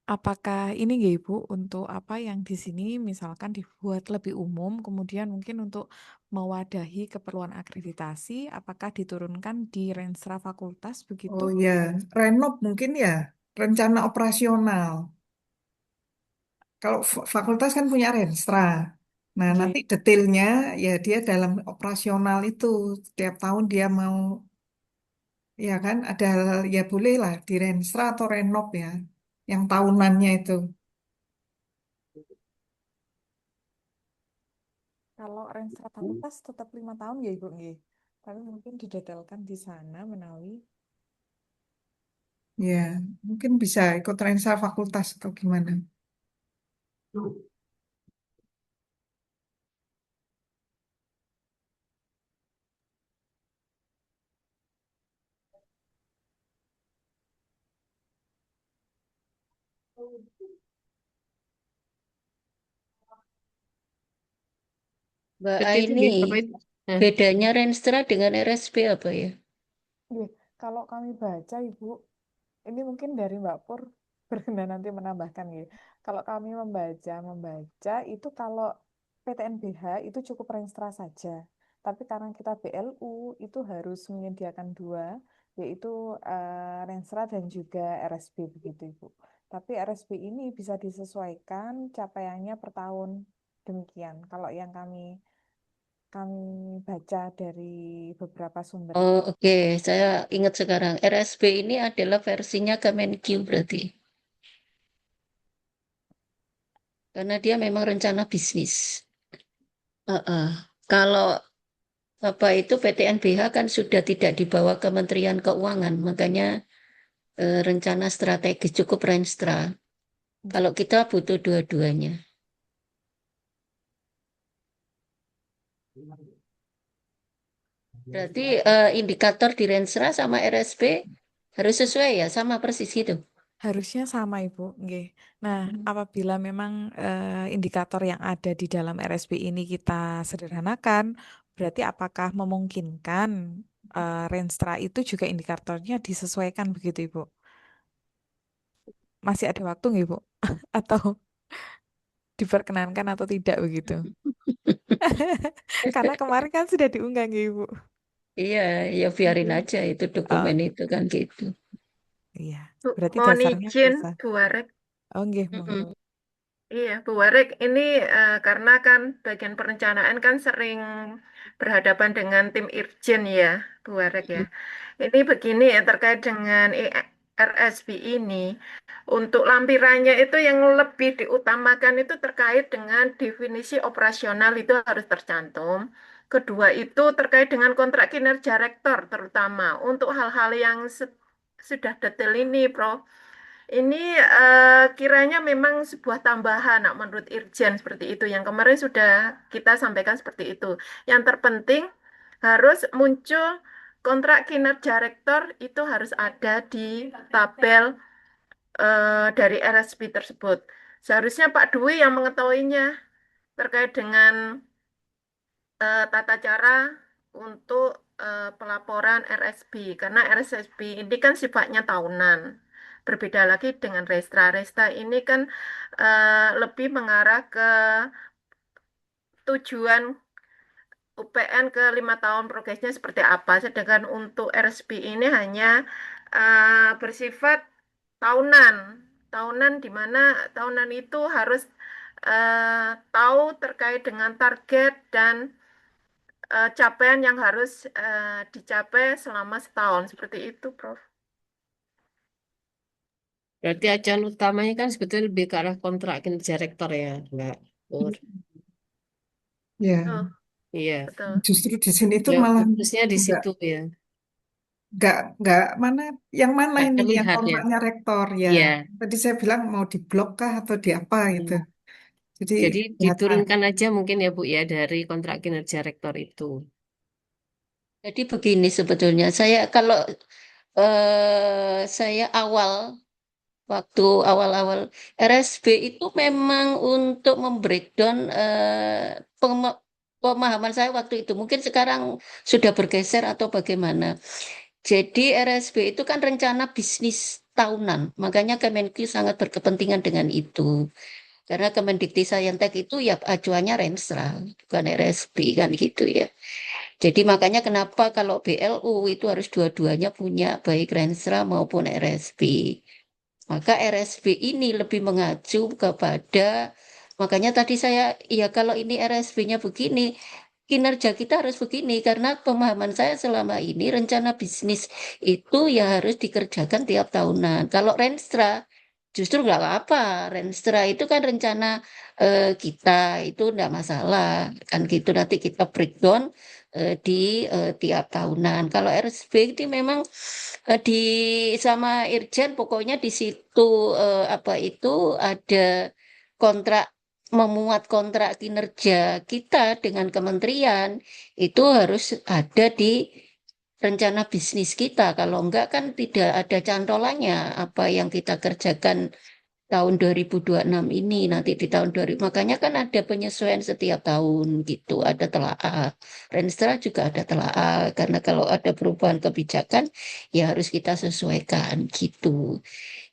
Apakah ini nggak Ibu untuk apa yang di sini misalkan dibuat lebih umum, kemudian mungkin untuk mewadahi keperluan akreditasi, apakah diturunkan di Renstra Fakultas begitu? Oh ya, Renov mungkin ya, rencana operasional. Kalau fakultas kan punya Renstra. Nah, Nggih. nanti detailnya ya dia dalam operasional itu setiap tahun dia mau, ya kan ada, ya boleh lah di Renstra atau Renov ya, yang tahunannya itu. Kalau Renstra Fakultas tetap 5 tahun ya Ibu nggih. Tapi mungkin didetailkan di sana menawi. Ya, mungkin bisa ikut Renstra fakultas atau gimana. Mbak Seperti itu Aini, ya, Bapak Ibu. Nah, bedanya Renstra dengan RSP apa ya? Nggih, kalau kami baca Ibu, ini mungkin dari Mbak Pur berkenan nanti menambahkan ya. Kalau kami membaca itu kalau PTNBH itu cukup Renstra saja. Tapi karena kita BLU itu harus menyediakan dua, yaitu Renstra dan juga RSB begitu Ibu. Tapi RSB ini bisa disesuaikan capaiannya per tahun. Demikian. Kalau yang kami baca dari beberapa sumber. Oh, oke. Saya ingat sekarang. RSB ini adalah versinya Kemenq berarti. Karena dia memang rencana bisnis. Heeh. Kalau apa itu PTNBH kan sudah tidak di bawah Kementerian Keuangan, makanya rencana strategis cukup Renstra. Kalau kita butuh dua-duanya. Berarti indikator di Renstra sama RSB harus sesuai ya, sama persis gitu. Harusnya sama Ibu. Nggih. Nah, apabila memang indikator yang ada di dalam RSB ini kita sederhanakan, berarti apakah memungkinkan Renstra itu juga indikatornya disesuaikan begitu Ibu? Masih ada waktu nggih Bu? Atau diperkenankan atau tidak begitu? Karena kemarin kan sudah diunggah nggih Ibu. Iya, ya biarin aja itu dokumen Oh, itu kan gitu. iya. Bu, Berarti mohon dasarnya izin, bisa. Bu Warek. Oh, nggih, Mm-mm. monggo. Iya, Bu Warek, ini karena kan bagian perencanaan kan sering berhadapan dengan tim Irjen ya, Bu Warek ya. Ini begini ya, terkait dengan RSB ini, untuk lampirannya itu yang lebih diutamakan itu terkait dengan definisi operasional itu harus tercantum. Kedua itu terkait dengan kontrak kinerja rektor terutama untuk hal-hal yang sudah detail ini, Prof. Ini kiranya memang sebuah tambahan nak menurut Irjen seperti itu. Yang kemarin sudah kita sampaikan seperti itu. Yang terpenting harus muncul kontrak kinerja rektor itu harus ada di tabel dari RSP tersebut. Seharusnya Pak Dwi yang mengetahuinya terkait dengan tata cara untuk pelaporan RSB karena RSB ini kan sifatnya tahunan. Berbeda lagi dengan Restra. Restra ini kan lebih mengarah ke tujuan UPN ke 5 tahun progresnya seperti apa. Sedangkan untuk RSB ini hanya bersifat tahunan. Tahunan di mana tahunan itu harus tahu terkait dengan target dan capaian yang harus dicapai selama setahun. Seperti itu, Prof. Berarti acuan utamanya kan sebetulnya lebih ke arah kontrak kinerja rektor ya, Mbak Pur. Ya, Tuh, Iya, betul. justru di sini tuh ya malah fokusnya di nggak situ ya. nggak mana yang mana Nggak ini yang terlihat ya. kontraknya rektor ya. Iya, Tadi saya bilang mau di blok kah atau di apa gitu. Jadi jadi kelihatan. diturunkan aja mungkin ya Bu ya dari kontrak kinerja rektor itu. Jadi begini sebetulnya, saya kalau saya waktu awal-awal RSB itu memang untuk membreakdown pemahaman saya waktu itu. Mungkin sekarang sudah bergeser atau bagaimana. Jadi RSB itu kan rencana bisnis tahunan, makanya Kemenq sangat berkepentingan dengan itu. Karena Kemendikti Saintek itu ya acuannya Renstra, bukan RSB kan gitu ya. Jadi makanya kenapa kalau BLU itu harus dua-duanya punya baik Renstra maupun RSB. Maka RSB ini lebih mengacu kepada, makanya tadi saya, ya kalau ini RSB-nya begini, kinerja kita harus begini, karena pemahaman saya selama ini rencana bisnis itu ya harus dikerjakan tiap tahunan. Kalau Renstra, justru nggak apa-apa. Renstra itu kan rencana kita, itu nggak masalah. Kan gitu, nanti kita breakdown di tiap tahunan. Kalau RSB itu memang di sama Irjen pokoknya di situ apa itu ada kontrak memuat kontrak kinerja kita dengan kementerian itu harus ada di rencana bisnis kita. Kalau enggak kan tidak ada cantolannya apa yang kita kerjakan tahun 2026 ini, nanti di tahun 2000, makanya kan ada penyesuaian setiap tahun gitu, ada telaah. Renstra juga ada telaah, karena kalau ada perubahan kebijakan ya harus kita sesuaikan gitu.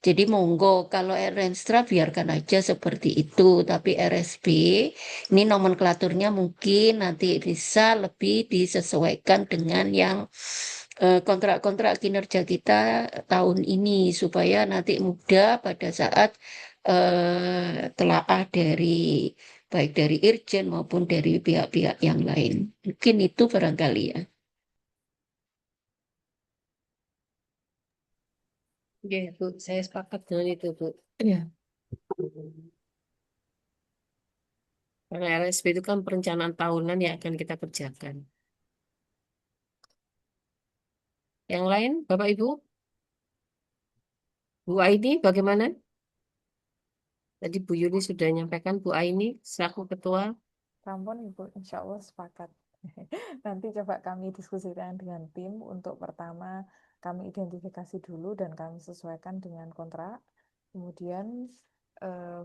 Jadi monggo kalau Renstra biarkan aja seperti itu, tapi RSB ini nomenklaturnya mungkin nanti bisa lebih disesuaikan dengan yang kontrak-kontrak kinerja kita tahun ini supaya nanti mudah pada saat telaah dari baik dari Irjen maupun dari pihak-pihak yang lain. Mungkin itu barangkali ya. Oke, Bu, saya sepakat dengan itu, Bu. Iya. Karena RSP itu kan perencanaan tahunan yang akan kita kerjakan. Yang lain, Bapak Ibu, Bu Aini bagaimana? Tadi Bu Yuli sudah nyampaikan, Bu Aini selaku ketua. Sampun Ibu, insya Allah sepakat. Nanti coba kami diskusikan dengan tim untuk pertama kami identifikasi dulu dan kami sesuaikan dengan kontrak. Kemudian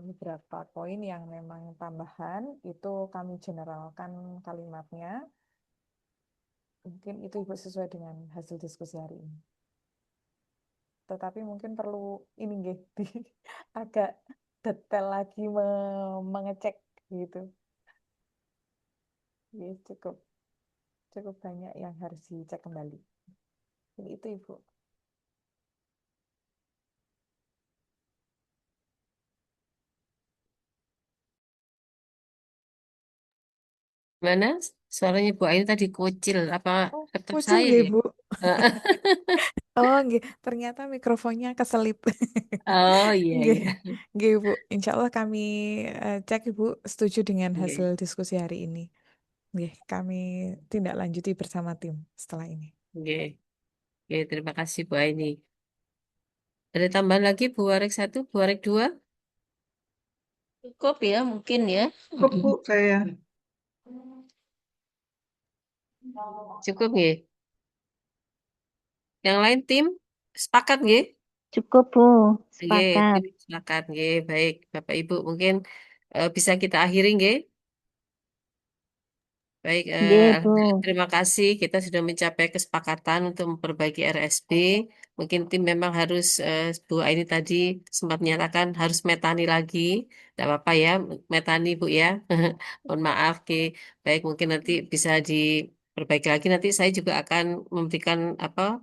beberapa poin yang memang tambahan itu kami generalkan kalimatnya. Mungkin itu Ibu sesuai dengan hasil diskusi hari ini. Tetapi mungkin perlu ini nggih, agak detail lagi mengecek gitu. Ya, cukup banyak yang harus dicek kembali. Jadi itu Ibu. Mana? Suaranya Bu Aini tadi kecil. Apa Oh, laptop kucing saya nggih, nih? Bu. Oh, nggih. Ternyata mikrofonnya keselip. Oh iya Nggih. iya. Nggih, Bu. Insya Allah kami cek Ibu setuju dengan hasil Oke, diskusi hari ini. Nggih, kami tindak lanjuti bersama tim setelah ini. oke. Oke, terima kasih Bu Aini. Ada tambahan lagi Bu Warek 1, Bu Warek 2? Cukup ya mungkin ya. Cukup Bu saya. Cukup nggih? Yang lain tim sepakat nggih? Cukup Bu, Nggih, sepakat. tim sepakat nggih. Baik, Bapak Ibu mungkin bisa kita akhiri nggih. Baik, Nggih Bu. Alhamdulillah, terima kasih. Kita sudah mencapai kesepakatan untuk memperbaiki RSP. Mungkin tim memang harus, Bu Aini tadi sempat menyatakan harus metani lagi. Tidak apa-apa ya, metani Bu ya. Mohon maaf, Ki. Baik, mungkin nanti bisa diperbaiki lagi. Nanti saya juga akan memberikan apa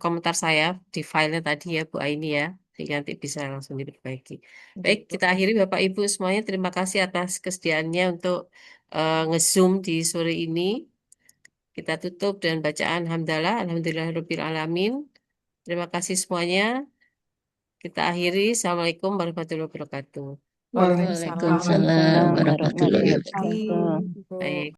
komentar saya di filenya tadi ya, Bu Aini ya. Sehingga nanti bisa langsung diperbaiki. Nggih, Baik, Bu. kita akhiri Bapak Ibu semuanya. Terima kasih atas kesediaannya untuk nge-zoom di sore ini. Kita tutup dengan bacaan hamdalah, alhamdulillahirabbil alamin. Terima kasih semuanya. Kita akhiri. Assalamualaikum warahmatullahi wabarakatuh. Waalaikumsalam Waalaikumsalam Waalaikumsalam warahmatullahi warahmatullahi warahmatullahi wabarakatuh. wabarakatuh. wabarakatuh. Ibu. Baik.